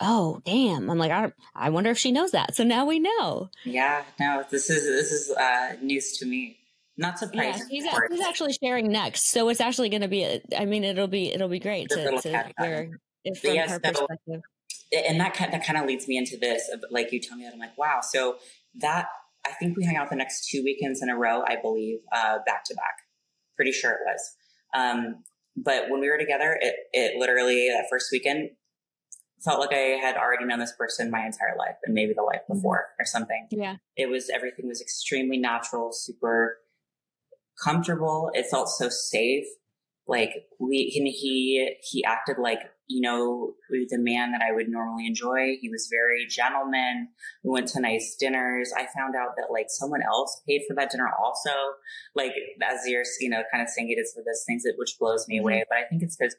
oh, damn. I'm like, I wonder if she knows that. So now we know. Yeah, no, this is news to me. Not surprised. Yeah, he's actually sharing next, so it's actually going to be. I mean, it'll be great to hear it from her perspective. And that kind of leads me into this. Like you tell me that, I'm like, wow. So that I think we hung out the next 2 weekends in a row. I believe back to back. Pretty sure it was. But when we were together, it literally that first weekend felt like I had already known this person my entire life, and maybe the life before or something. Yeah, everything was extremely natural, super comfortable. It felt so safe. Like he acted like, you know, the man that I would normally enjoy. He was very gentleman. We went to nice dinners. I found out that like someone else paid for that dinner also. Like as you're, you know, kind of saying it is for those things, which blows me away. But I think it's because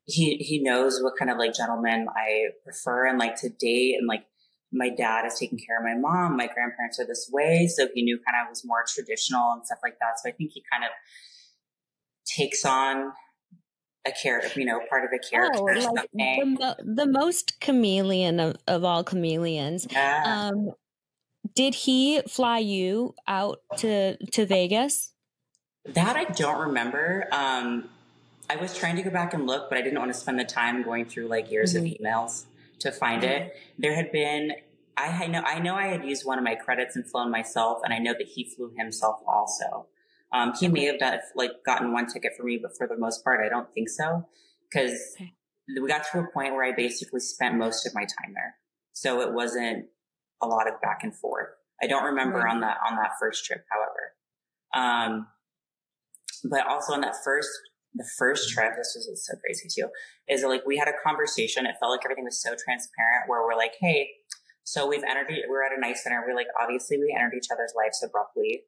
he knows what kind of like gentleman I prefer and like to date, and like my dad is taking care of my mom. My grandparents are this way. So he knew kind of was more traditional and stuff like that. So I think he kind of takes on a character, you know, part of a character. Oh, like the most chameleon of all chameleons. Yeah. Did he fly you out to Vegas? That I don't remember. I was trying to go back and look, but I didn't want to spend the time going through like years of emails to find it. There had been, I know I had used one of my credits and flown myself, and I know that he flew himself also. He may have gotten one ticket for me, but for the most part, I don't think so. Because we got to a point where I basically spent most of my time there. So it wasn't a lot of back and forth. I don't remember on that first trip, however. But also on the first trip, this was so crazy too, is like we had a conversation. It felt like everything was so transparent, where we're like, hey, so we're at a nice dinner. We're like, obviously we entered each other's lives abruptly.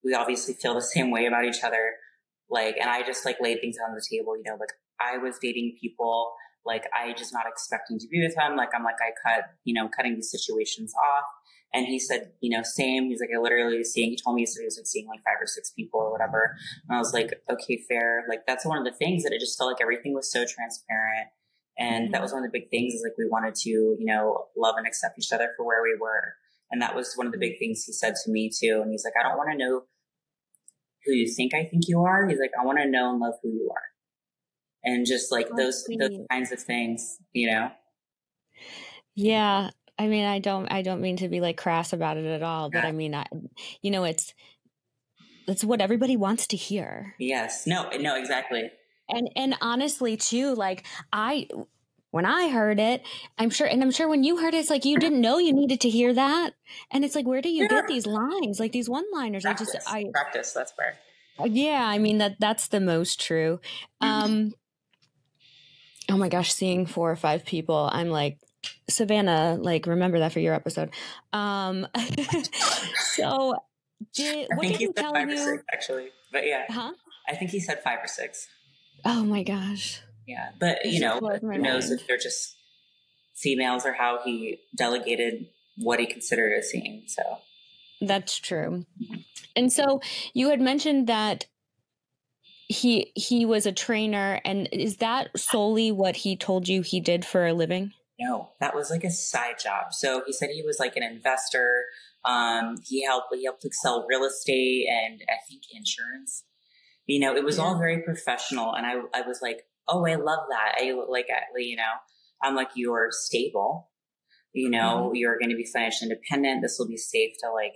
We obviously feel the same way about each other. Like, and I just like laid things on the table, you know, like I was dating people, like I just not expecting to be with them. Like, cutting these situations off. And he said, you know, same. He's like, he told me he was like seeing like 5 or 6 people or whatever. And I was like, okay, fair. Like, that's one of the things that it just felt like everything was so transparent. And that was one of the big things, is like, we wanted to, you know, love and accept each other for where we were. And that was one of the big things he said to me too. And he's like, I don't want to know who you think I think you are. He's like, I want to know and love who you are. And just like those kinds of things, you know? Yeah. I mean, I don't mean to be like crass about it at all, but I mean, it's what everybody wants to hear. Yes. No, exactly. And honestly too, like when I heard it, I'm sure when you heard it, it's like, you didn't know you needed to hear that. And it's like, where do you get these lines? Like these one-liners? Practice. That's fair. Yeah. I mean, that's the most true. Oh my gosh, seeing 4 or 5 people, I'm like, Savannah, like, remember that for your episode. So what did he tell 5 or 6, actually? But yeah, I think he said 5 or 6. Oh my gosh. Yeah, but you know, who knows if they're just females or how he delegated what he considered a scene. So that's true. And so you had mentioned that he was a trainer, and is that solely what he told you he did for a living? No, that was like a side job. So he said he was like an investor. He helped like sell real estate and I think insurance. You know, it was all very professional. And I was like, oh, I love that. You know, I'm like, you're stable, you know, you're going to be financially independent. This will be safe to like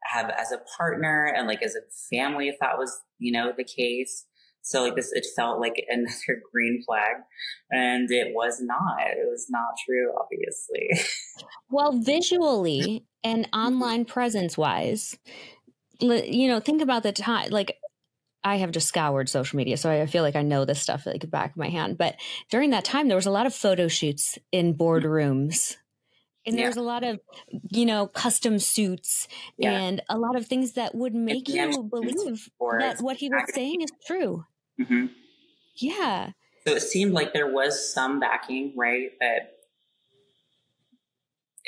have as a partner and like as a family, if that was, you know, the case. So like this, it felt like another green flag, and it was not. It was not true, obviously. Well, visually and online presence wise, you know, think about the time, like I have just scoured social media, so I feel like I know this stuff like the back of my hand. But during that time, there was a lot of photo shoots in boardrooms. And there's a lot of, you know, custom suits and a lot of things that would make you believe that what he was saying is true. Mm-hmm. Yeah. So it seemed like there was some backing, right? But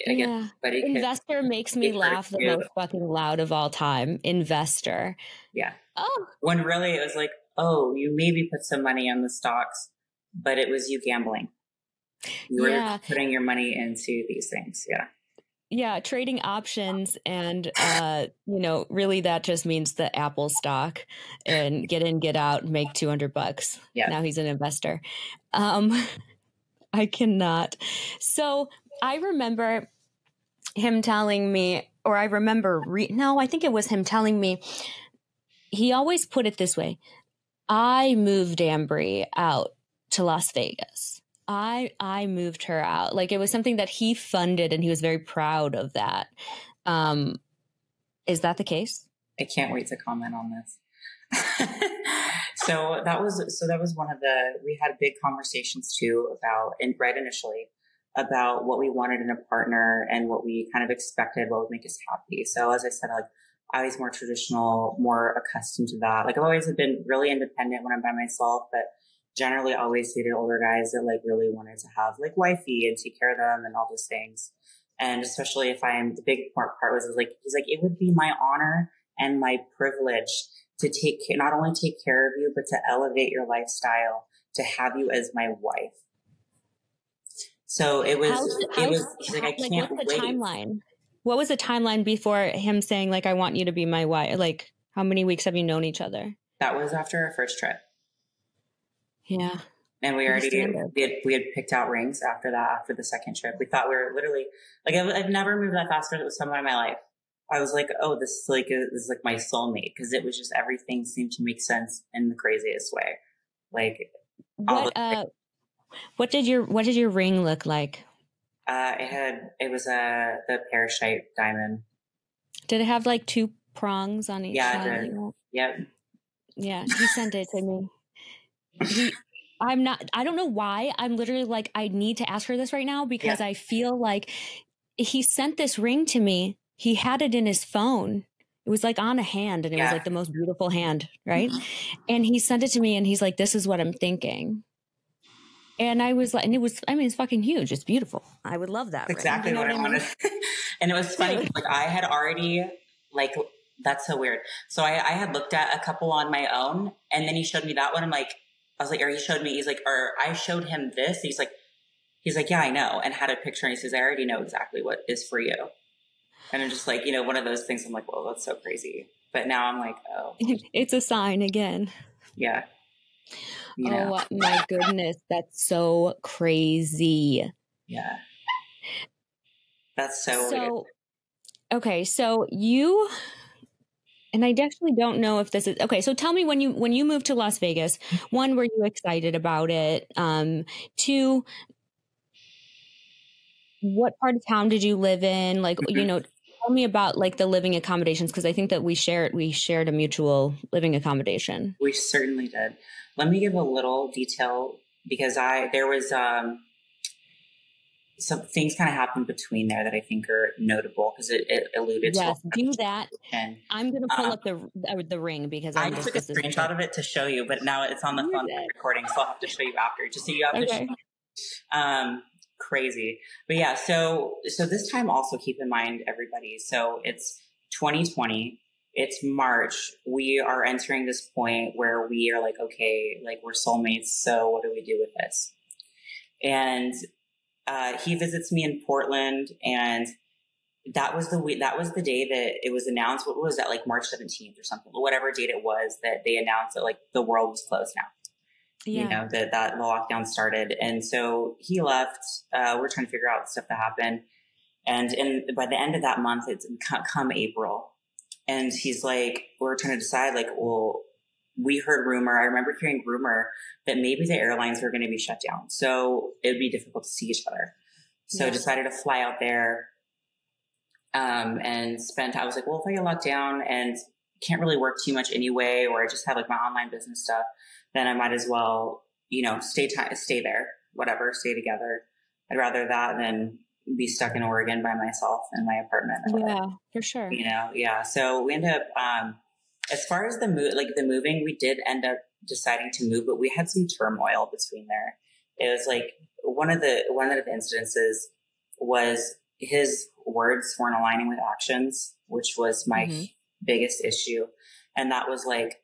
yeah. Investor makes me laugh the most fucking loud of all time. Investor. Yeah. Oh. When really it was like, oh, you maybe put some money on the stocks, but it was you gambling. You were putting your money into these things. Yeah. Yeah. Trading options. And, you know, really that just means the Apple stock and get in, get out, make $200. Yeah. Now he's an investor. I cannot. So I remember him telling me, or I remember, I think it was him telling me, he always put it this way. I moved Ambre out to Las Vegas. I moved her out. Like it was something that he funded and he was very proud of that. Is that the case? I can't wait to comment on this. So that was one of we had big conversations too about, and right initially, about what we wanted in a partner and what we kind of expected, what would make us happy. So as I said, like I was more traditional, more accustomed to that. Like I've always been really independent when I'm by myself, but generally always dated older guys that like really wanted to have like wifey and take care of them and all those things. And especially if the big part was like, he's like, it would be my honor and my privilege to not only take care of you, but to elevate your lifestyle, to have you as my wife. So he's like, I can't wait. Timeline? What was the timeline before him saying like, I want you to be my wife? Like how many weeks have you known each other? That was after our first trip. Yeah. And we had picked out rings after the second trip. We thought we were literally like, I've never moved that fast with someone in my life. I was like, oh, this is like my soulmate. Cause it was just, everything seemed to make sense in the craziest way. Like, what did your ring look like? It was the parachute diamond. Did it have like 2 prongs on each side? Yeah, it did. Yep. Yeah. He sent it to me. I don't know why. I'm literally like, I need to ask her this right now because I feel like he sent this ring to me. He had it in his phone. It was like on a hand and it was like the most beautiful hand. Right. Mm-hmm. And he sent it to me and he's like, this is what I'm thinking. And I was like, and it's fucking huge. It's beautiful. I would love that. That's exactly what I wanted. And it was funny. Like I had already that's so weird. So I had looked at a couple on my own and then he showed me that one. I was like, or he showed me, I showed him this. He's like, yeah, I know. And had a picture and he says, I already know exactly what is for you. And I'm just like, you know, one of those things I'm like, well, that's so crazy. But now I'm like, oh. It's a sign again. Yeah. You know. Oh my goodness. That's so crazy. Yeah. That's so weird. Okay. So and I actually don't know if this is okay. So tell me when you moved to Las Vegas, 1, were you excited about it? 2, what part of town did you live in? Like, you know, tell me about like the living accommodations. Cause I think that we shared a mutual living accommodation. We certainly did. Let me give a little detail because there was, some things kind of happened between there that I think are notable because it alluded to. Yes, do that. And I'm going to pull up the ring because I took a screenshot of it to show you, but now it's on the phone recording, so I'll have to show you after, just so you have to show. Crazy. But yeah, so this time also keep in mind, everybody. So it's 2020. it's March. We are entering this point where we are like, okay, like we're soulmates. So what do we do with this? And he visits me in Portland, and that was the day that it was announced. What was that, like March 17th or something, whatever date it was that they announced that like the world was closed now. Yeah. You know, that the lockdown started. And so he left. We're trying to figure out stuff that happened. And by the end of that month, it's come April. And he's like, we're trying to decide, like, well, we heard rumor. I remember hearing rumor that maybe the airlines were going to be shut down. So it would be difficult to see each other. So I decided to fly out there, and I was like, well, if I get locked down and can't really work too much anyway, or I just have like my online business stuff, then I might as well, you know, stay there, whatever, stay together. I'd rather that than be stuck in Oregon by myself in my apartment. Yeah, for sure. You know, yeah. So we end up, as far as the moving, we did end up deciding to move, but we had some turmoil between there. It was like one of the incidences was his words weren't aligning with actions, which was my biggest issue. And that was like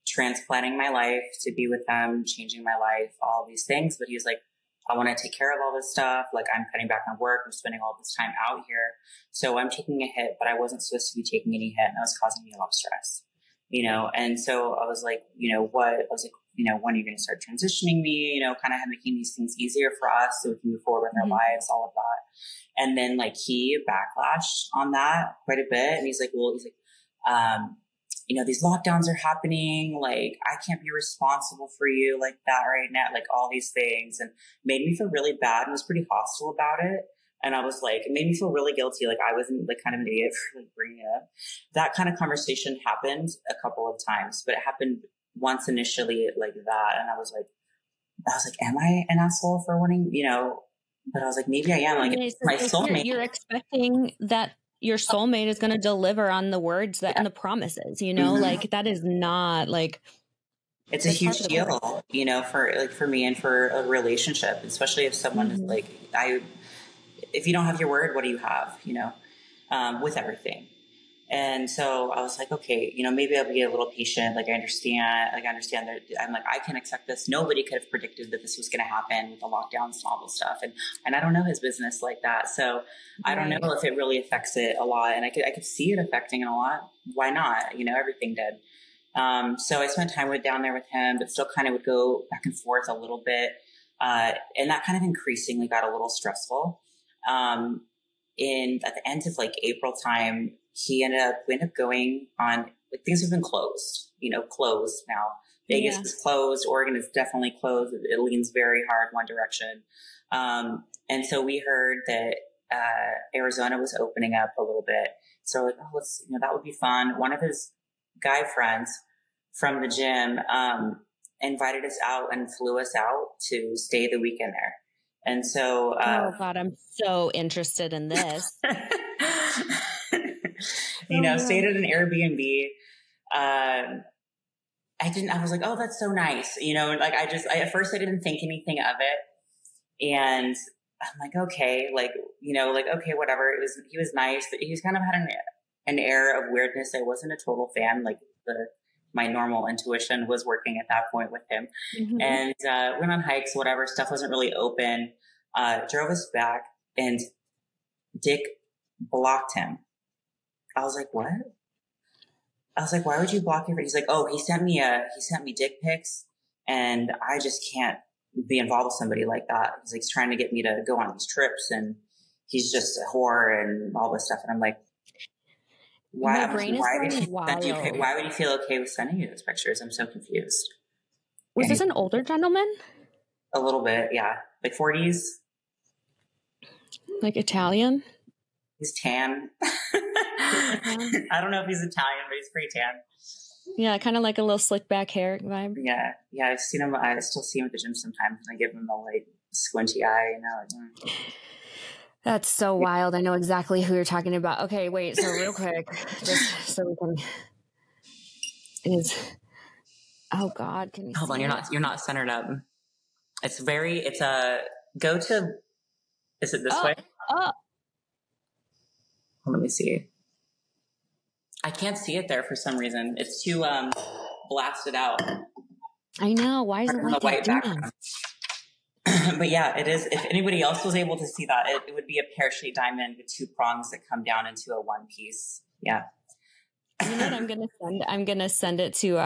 transplanting my life to be with them, changing my life, all these things. But he was like, I want to take care of all this stuff. Like, I'm cutting back on work. I'm spending all this time out here. So I'm taking a hit, but I wasn't supposed to be taking any hit. And that was causing me a lot of stress, you know? And so I was like, you know what? I was like, you know, when are you going to start transitioning me, you know, kind of making these things easier for us so we can move forward with our lives, all of that. And then like he backlashed on that quite a bit. And he's like, you know, these lockdowns are happening. Like, I can't be responsible for you like that right now. Like all these things, and made me feel really bad and was pretty hostile about it. And I was like, it made me feel really guilty. Like I wasn't like kind of an idiot for like bringing it up. That kind of conversation happened a couple of times, but it happened once initially like that. And I was like, am I an asshole for wanting, you know, but I was like, maybe I am. Like, it's my soulmate. You're expecting that your soulmate is going to deliver on the words that and the promises, you know, like that is not like, it's a huge deal, you know, for me and for a relationship, especially if someone is like, if you don't have your word, what do you have, you know, with everything. And so I was like, okay, you know, maybe I'll be a little patient. Like I understand that I'm like, I can accept this. Nobody could have predicted that this was going to happen with the lockdowns and all this stuff. And I don't know his business like that. So I don't know if it really affects it a lot. And I could see it affecting it a lot. Why not? You know, everything did. So I spent time down there with him, but still kind of would go back and forth a little bit. And that kind of increasingly got a little stressful. At the end of like April time, we ended up going on, like things have been closed now. Vegas is closed. Oregon is definitely closed. It leans very hard one direction. And so we heard that, Arizona was opening up a little bit. So like, oh, that would be fun. One of his guy friends from the gym, invited us out and flew us out to stay the weekend there. And so, oh God, I'm so interested in this. You know, stayed at an Airbnb. I was like, oh, that's so nice. You know, like at first I didn't think anything of it. And I'm like, okay, like, you know, like, okay, whatever. He was nice, but he was kind of had an air of weirdness. I wasn't a total fan. Like my normal intuition was working at that point with him. And, went on hikes, whatever, stuff wasn't really open. Drove us back and Dick blocked him. I was like, what? I was like, why would you block your friend? He's like, oh, he sent me dick pics and I just can't be involved with somebody like that. He's trying to get me to go on these trips and he's just a whore and all this stuff. And I'm like, why would he feel okay with sending you those pictures? I'm so confused. Was this an older gentleman? A little bit. Yeah. Like 40s. Like Italian? He's tan. I don't know if he's Italian, but he's pretty tan. Yeah, kind of like a little slick back hair vibe. Yeah. I've seen him. I still see him at the gym sometimes, and I give him the like squinty eye. You know. That's so wild. I know exactly who you're talking about. Okay, wait. So real quick, just so we can. Oh God, can you hold on? You're not centered up. It's go to. Is it this way? Oh. Let me see. I can't see it there for some reason. It's too blasted out. I know. Why is it like the white background? But yeah, it is. If anybody else was able to see that, it would be a pear-shaped diamond with 2 prongs that come down into a one piece. Yeah. You know what I'm gonna send? I'm gonna send it to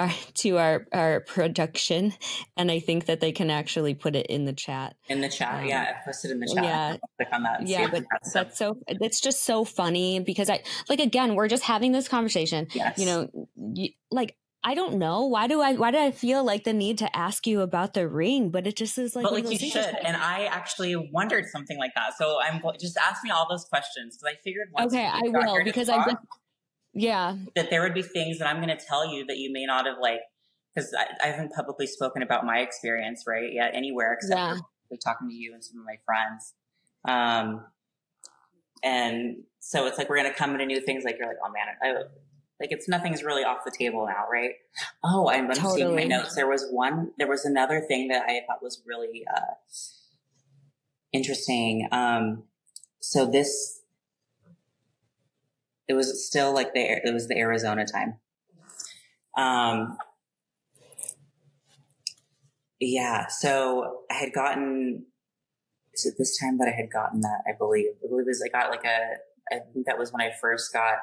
our production, and I think that they can actually put it in the chat. In the chat, yeah, I posted in the chat. Yeah, click on that. And yeah, but that's so. It's just so funny because again, we're just having this conversation. Yes. You know, I don't know why do I feel like the need to ask you about the ring, but it just is like. But like you should, and I actually wondered something like that. So just ask me all those questions because I figured. Okay, I will because I just. Yeah. That there would be things that I'm going to tell you that you may not have because I haven't publicly spoken about my experience, right? Yet anywhere except for talking to you and some of my friends. And so it's like, we're going to come into new things. Like, you're like, oh man, nothing's really off the table now. Right. Oh, I'm seeing my notes. There was another thing that I thought was really, interesting. So it was still like it was the Arizona time. Yeah. So I had gotten, is it this time that I had gotten that? I believe it was, I got I think that was when I first got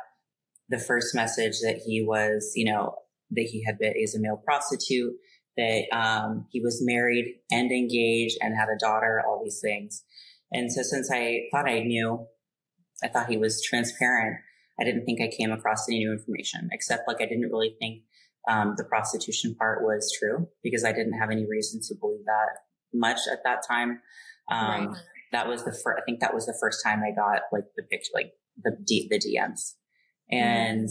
the first message that he was, that he's a male prostitute, that, he was married and engaged and had a daughter, all these things. And so since I thought he was transparent, I didn't think I came across any new information, except I didn't really think the prostitution part was true because I didn't have any reason to believe that much at that time. Right. That was I think that was the first time I got the picture, the DMs. And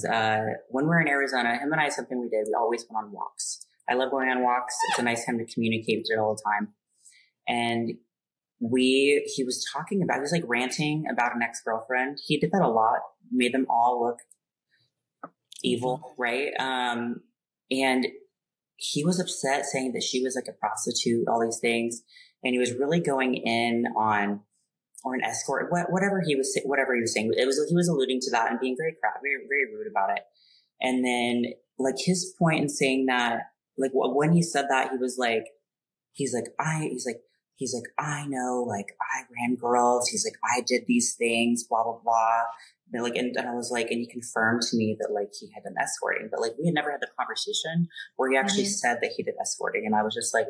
when we were in Arizona, him and I, something we did, we always went on walks. I love going on walks. It's a nice time to communicate with it all the time. And he was talking about, he was ranting about an ex-girlfriend. He did that a lot, made them all look evil, right? And he was upset saying that she was a prostitute, all these things. And he was really going in on, or an escort, whatever he was saying. He was alluding to that and being very very rude about it. And then his point in saying that, when he said that, he was I know, I ran girls. He's I did these things, blah, blah, blah. And I was and he confirmed to me that he had done escorting, but we had never had the conversation where he actually said that he did escorting. And I was just right.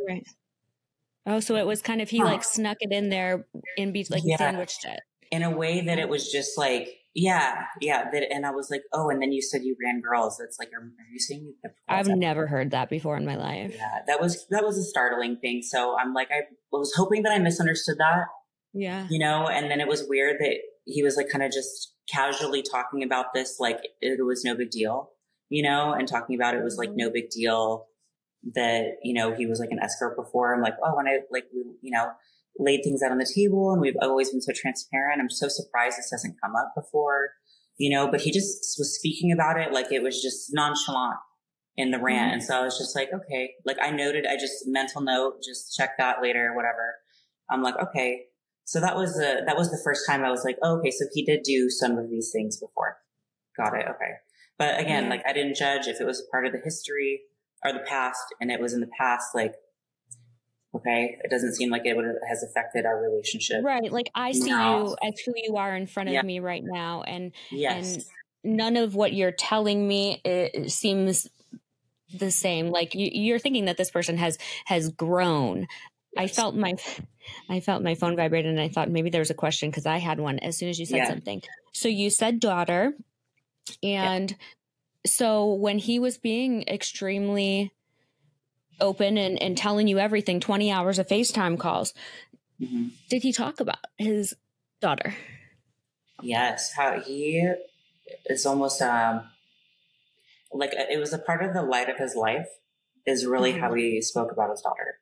Oh, so it was kind of, he snuck it in there in between, sandwiched it. In a way that it was just and I was oh, and then you said you ran girls. It's are you saying? I've never heard that before in my life. Yeah, that was a startling thing. So I'm I was hoping that I misunderstood that. Yeah. And then it was weird that he was kind of just casually talking about this, it was no big deal, and talking about it was no big deal that, he was an escort before. I'm oh, when I we, laid things out on the table and we've always been so transparent. I'm so surprised this hasn't come up before, but he just was speaking about it it was just nonchalant in the rant. And so I was just okay, I noted, I just mental note, just check that later, whatever. I'm okay. So that was the first time I was oh, okay, so he did do some of these things before. Got it. Okay. But again, I didn't judge if it was a part of the history or the past, and it was in the past, okay, it doesn't seem like has affected our relationship. Right. I see you as who you are in front of me right now. And, and none of what you're telling me, it seems the same. You're thinking that this person has grown. Yes. I felt my phone vibrate and I thought maybe there was a question because I had one as soon as you said something. So you said daughter. And so when he was being extremely open and telling you everything, 20 hours of FaceTime calls, did he talk about his daughter? Yes. How he is almost, it was a part of the light of his life is really how he spoke about his daughter.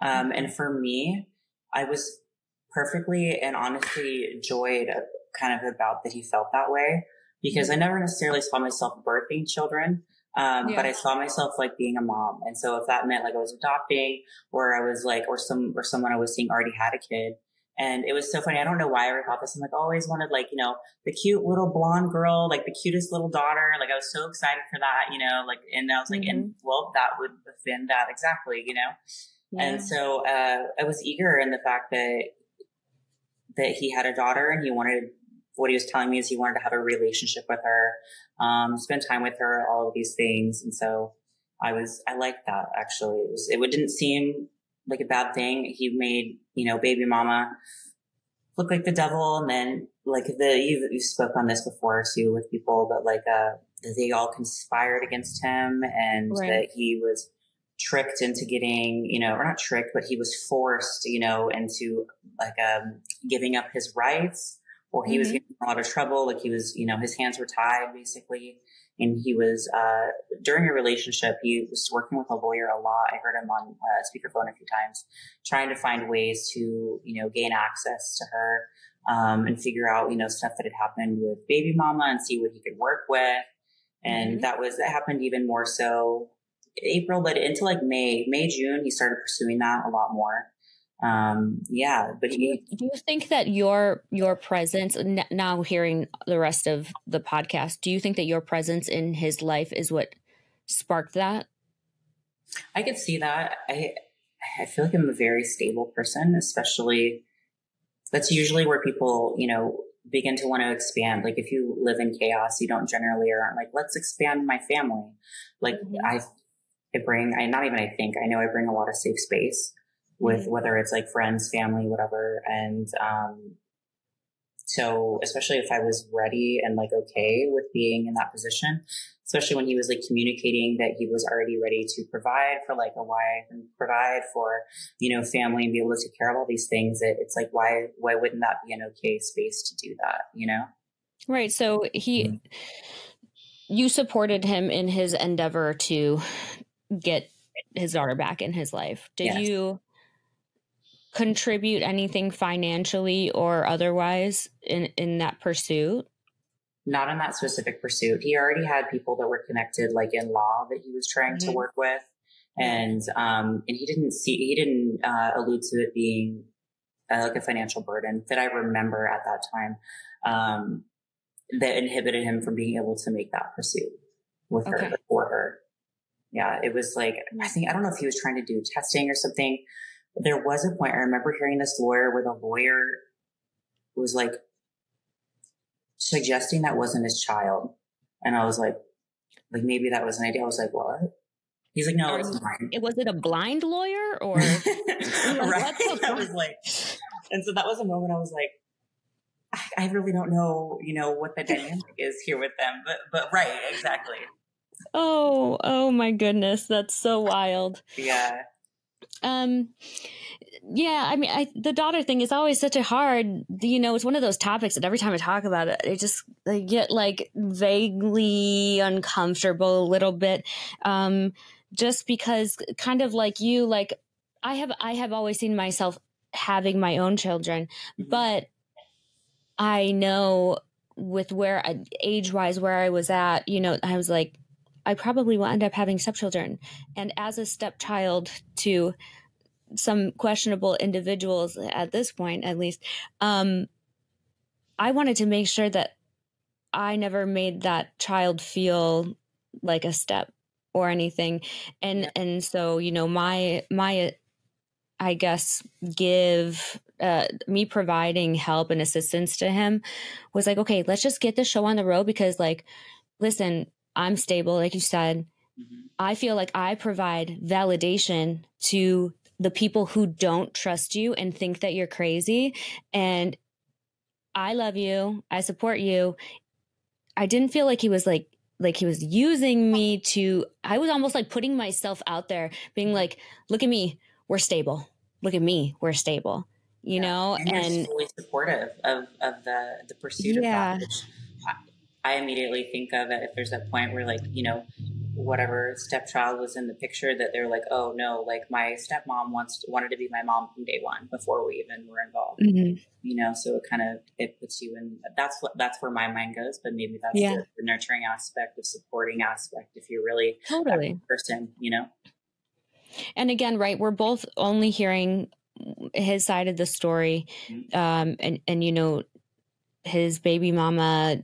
And for me, I was perfectly and honestly joyed kind of about that he felt that way because I never necessarily saw myself birthing children. But I saw myself being a mom. And so if that meant I was adopting or I was or someone I was seeing already had a kid, And it was so funny. I don't know why I ever thought this. I'm like, I always wanted like, the cute little blonde girl, like the cutest little daughter. Like I was so excited for that, like, and I was like, and well, that would have been that exactly, Yeah. And so, I was eager in the fact that he had a daughter, and what he was telling me is he wanted to have a relationship with her, spend time with her, all of these things. And so I liked that actually. It didn't seem like a bad thing. He made, baby mama look like the devil. And then like you spoke on this before too with people, but like, that they all conspired against him, and that he was tricked into getting, or not tricked, but he was forced, into like, giving up his rights, or he was getting in a lot of trouble. Like he was, his hands were tied basically. And he was, during a relationship, he was working with a lawyer a lot. I heard him on speakerphone a few times, trying to find ways to, gain access to her, and figure out, stuff that had happened with baby mama and see what he could work with. And that happened even more so April, but into like May, June, he started pursuing that a lot more. But do you think that your presence, now hearing the rest of the podcast, do you think that your presence in his life is what sparked that? I could see that. I feel like I'm a very stable person, especially that's usually where people, begin to want to expand. Like if you live in chaos, you don't generally aren't like, let's expand my family. Like I know I bring a lot of safe space with whether it's like friends, family, whatever. And, so especially if I was ready and like, okay with being in that position, especially when he was like communicating that he was already ready to provide for like a wife and provide for, family and be able to take care of all these things. It's like, why wouldn't that be an okay space to do that? Right. So you supported him in his endeavor to get his daughter back in his life. Did you contribute anything financially or otherwise in that pursuit? Not in that specific pursuit. He already had people that were connected, like in law, that he was trying to work with. And he didn't allude to it being like a financial burden that I remember at that time, that inhibited him from being able to make that pursuit with her, for her. Yeah. It was like, I don't know if he was trying to do testing or something. There was a point I remember hearing this lawyer where the lawyer was like suggesting that wasn't his child. And I was like maybe that was an idea. I was like, what? He's like, no, it's mine. Was it a blind lawyer or? Right. I was like, and so that was a moment I was like, I really don't know, what the dynamic is here with them, but right. Exactly. Oh my goodness. That's so wild. Yeah. Yeah, I mean, the daughter thing is always such a hard, it's one of those topics that every time I talk about it, I get like vaguely uncomfortable a little bit. Just because kind of like you, like I have always seen myself having my own children, but I know with age-wise, where I was at, I was like, I probably will end up having stepchildren. And as a stepchild to some questionable individuals at this point, at least, I wanted to make sure that I never made that child feel like a step or anything. And so, my, I guess, me providing help and assistance to him was like, okay, let's just get the show on the road because like, listen, I'm stable. Like you said, I feel like I provide validation to the people who don't trust you and think that you're crazy. And I love you. I support you. I didn't feel like he was like he was using me I was almost like putting myself out there being like, look at me. We're stable. Look at me. We're stable, and you're fully supportive of the pursuit of that, which I immediately think of it if there's that point where like, whatever stepchild was in the picture that they're like, oh no, like my stepmom wanted to be my mom from day one before we even were involved, so it puts you in, that's where my mind goes, but maybe that's the nurturing aspect, the supporting aspect, if you're really totally that person, And again, right, we're both only hearing his side of the story. And, you know, his baby mama,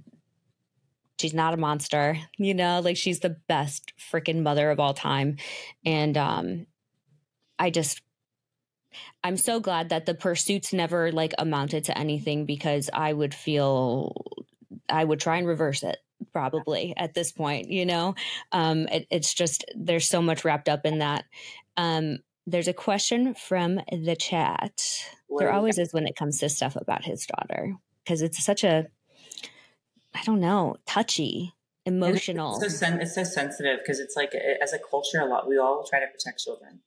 she's not a monster, you know, like she's the best freaking mother of all time. And, I'm so glad that the pursuits never like amounted to anything, because I would try and reverse it probably at this point, you know. It's just, there's so much wrapped up in that. There's a question from the chat. There always is when it comes to stuff about his daughter, because it's such a, I don't know, touchy, emotional. It's so sensitive, because it's like, as a culture, we all try to protect children.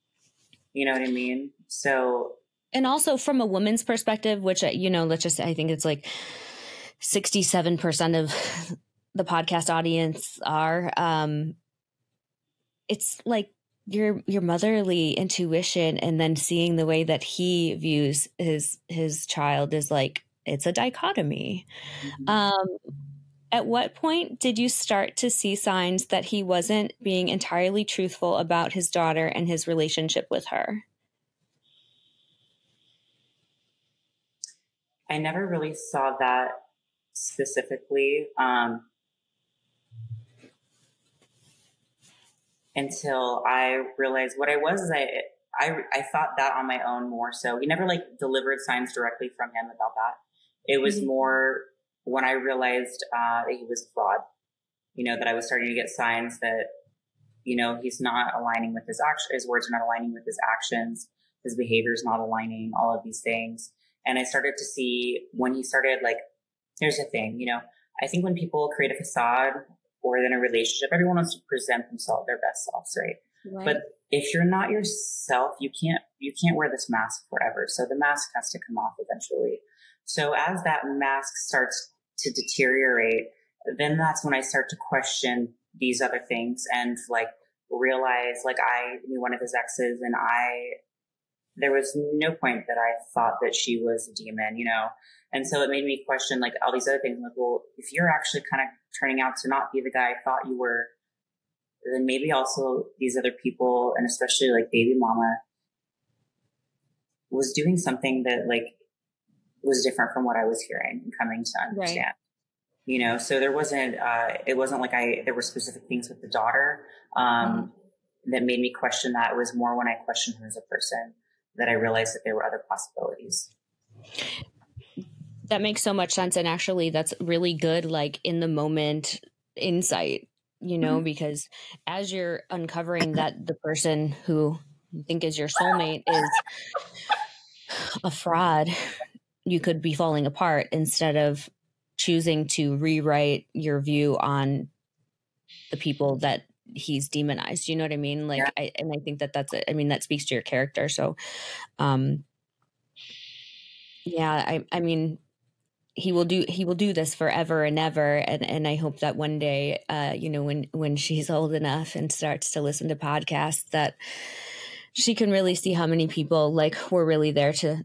You know what I mean? So, and also from a woman's perspective, which, you know, let's just say, I think it's like 67% of the podcast audience are, it's like your motherly intuition, and then seeing the way that he views his child is like, it's a dichotomy. At what point did you start to see signs that he wasn't being entirely truthful about his daughter and his relationship with her? I never really saw that specifically until I realized what I was. I thought that on my own more so. He never like delivered signs directly from him about that. It was more when I realized that he was a fraud, you know, that I was starting to get signs that, you know, he's not aligning with his words are not aligning with his actions, his behavior is not aligning, all of these things. And I started to see when he started, like, here's the thing, you know, I think when people create a facade or in a relationship, everyone wants to present themselves, their best selves, right? But if you're not yourself, you can't wear this mask forever. So the mask has to come off eventually. So as that mask starts to deteriorate, then that's when I start to question these other things and like realize, like, I knew one of his exes, and there was no point that I thought that she was a demon, you know? And so it made me question like all these other things. Like, well, if you're actually kind of turning out to not be the guy I thought you were, then maybe also these other people, and especially like baby mama, was doing something that like was different from what I was hearing and coming to understand. You know, so there wasn't, it wasn't like there were specific things with the daughter, that made me question that. It was more when I questioned her as a person that I realized that there were other possibilities. That makes so much sense. And actually that's really good, like in the moment insight, you know, because as you're uncovering that the person who you think is your soulmate is a fraud, you could be falling apart instead of choosing to rewrite your view on the people that he's demonized. You know what I mean? Like, I think that's it. I mean, that speaks to your character. So, yeah, I mean, he will do this forever and ever. And I hope that one day, you know, when she's old enough and starts to listen to podcasts, that she can really see how many people like were really there to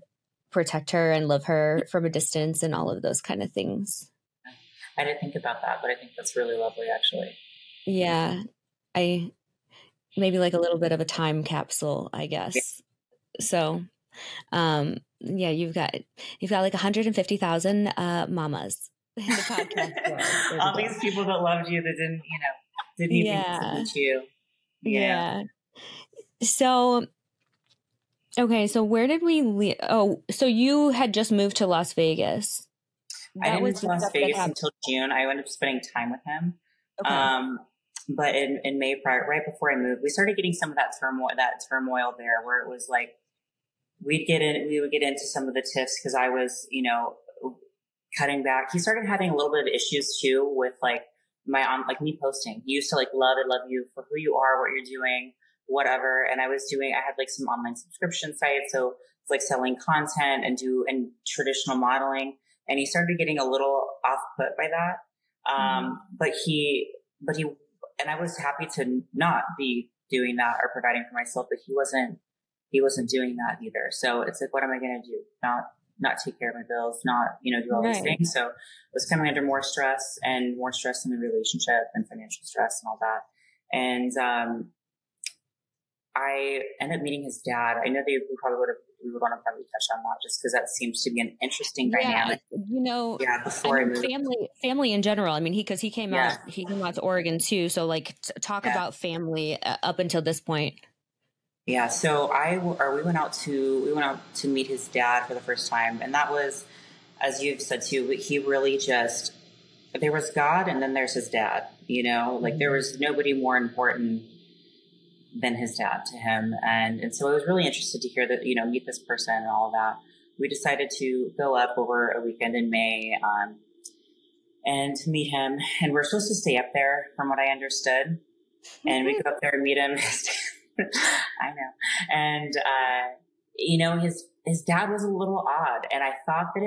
protect her and love her from a distance and all of those kind of things. I didn't think about that, but I think that's really lovely, actually. Yeah. Maybe like a little bit of a time capsule, I guess. So, yeah, you've got like 150,000 mamas in the podcast. All these people that loved you that didn't even listen to you. Yeah. So, okay. So where did we leave? Oh, so you had just moved to Las Vegas. I didn't move to Las Vegas until June. I ended up spending time with him. Okay. But in May, right before I moved, we started getting some of that turmoil there, where it was like, we would get into some of the tiffs because I was, you know, cutting back. He started having a little bit of issues too with like like me posting. He used to like love you for who you are, what you're doing, whatever. And I had like some online subscription sites. So it's like selling content and traditional modeling. And he started getting a little off put by that. But and I was happy to not be doing that or providing for myself, but he wasn't doing that either. So it's like, what am I going to do? Not take care of my bills, not, you know, do all these things. So I was coming under more stress in the relationship and financial stress and all that. And, I ended up meeting his dad. I know we would want to probably touch on that just because that seems to be an interesting dynamic. Yeah, before I moved. family in general. I mean, he came out to Oregon too. So like talk about family up until this point. Yeah. So we went out to meet his dad for the first time. And that was, as you've said too, he really just, there was God and then there's his dad, like there was nobody more important than his dad to him. And so I was really interested to hear that, meet this person and all of that. We decided to go up over a weekend in May, and to meet him. And we're supposed to stay up there from what I understood. And we go up there and meet him. I know. And, his dad was a little odd. And I thought that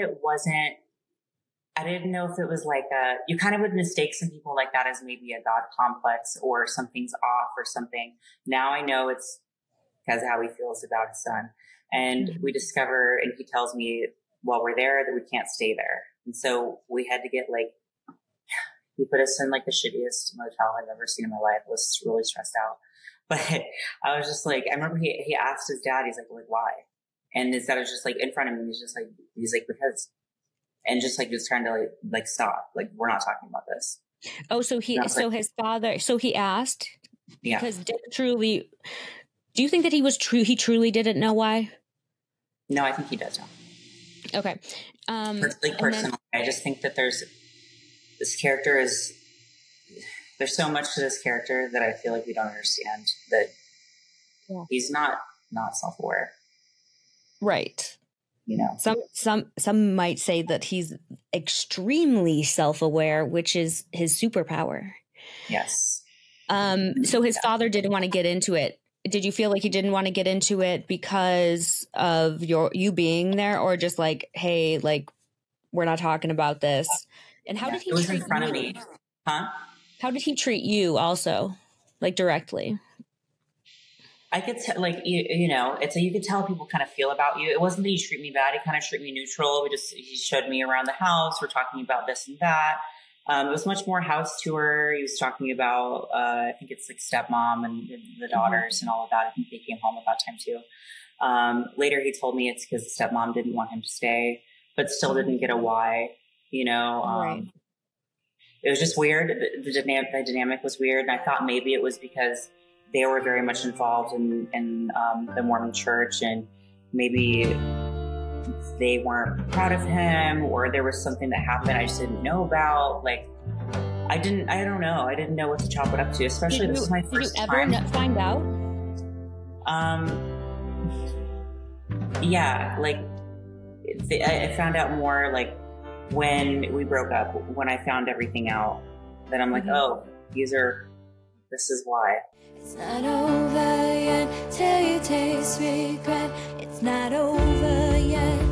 I didn't know if it was like you kind of would mistake some people like that as maybe a God complex or something's off or something. Now I know it's because of how he feels about his son. And we discover, and he tells me while we're there that we can't stay there. And so we had to get he put us in the shittiest motel I've ever seen in my life. I was really stressed out. But I was just I remember he asked his dad, he's like, why? And his dad was just in front of me. He's like, because, and just trying to stop. We're not talking about this. Oh, so his father, he asked, because Dick truly, do you think that he truly didn't know why? No, I think he does know. Okay. Personally, I just think that there's so much to this character that I feel like we don't understand, that he's not self-aware. Right. Some might say that he's extremely self-aware, which is his superpower. Yes. So his father didn't want to get into it. Did you feel like he didn't want to get into it because of you being there, or just hey, we're not talking about this? And how did he treat you? It was in front of me. Huh? How did he treat you also, directly? I could tell, you could tell people kind of feel about you. It wasn't that he treated me bad. He kind of treated me neutral. He showed me around the house. We're talking about this and that. It was much more house tour. He was talking about, I think it's stepmom and the daughters and all of that. I think they came home at that time too. Later he told me it's because the stepmom didn't want him to stay, but still didn't get a why, Right. It was just weird. The dynamic was weird. And I thought maybe it was because they were very much involved in the Mormon church, and maybe they weren't proud of him, or there was something that happened I just didn't know about. I don't know. I didn't know what to chalk it up to, especially this is my first time. Did you ever find out? Yeah, I found out more when we broke up, when I found everything out, then I'm oh, this is why. It's not over yet till you taste regret. It's not over yet.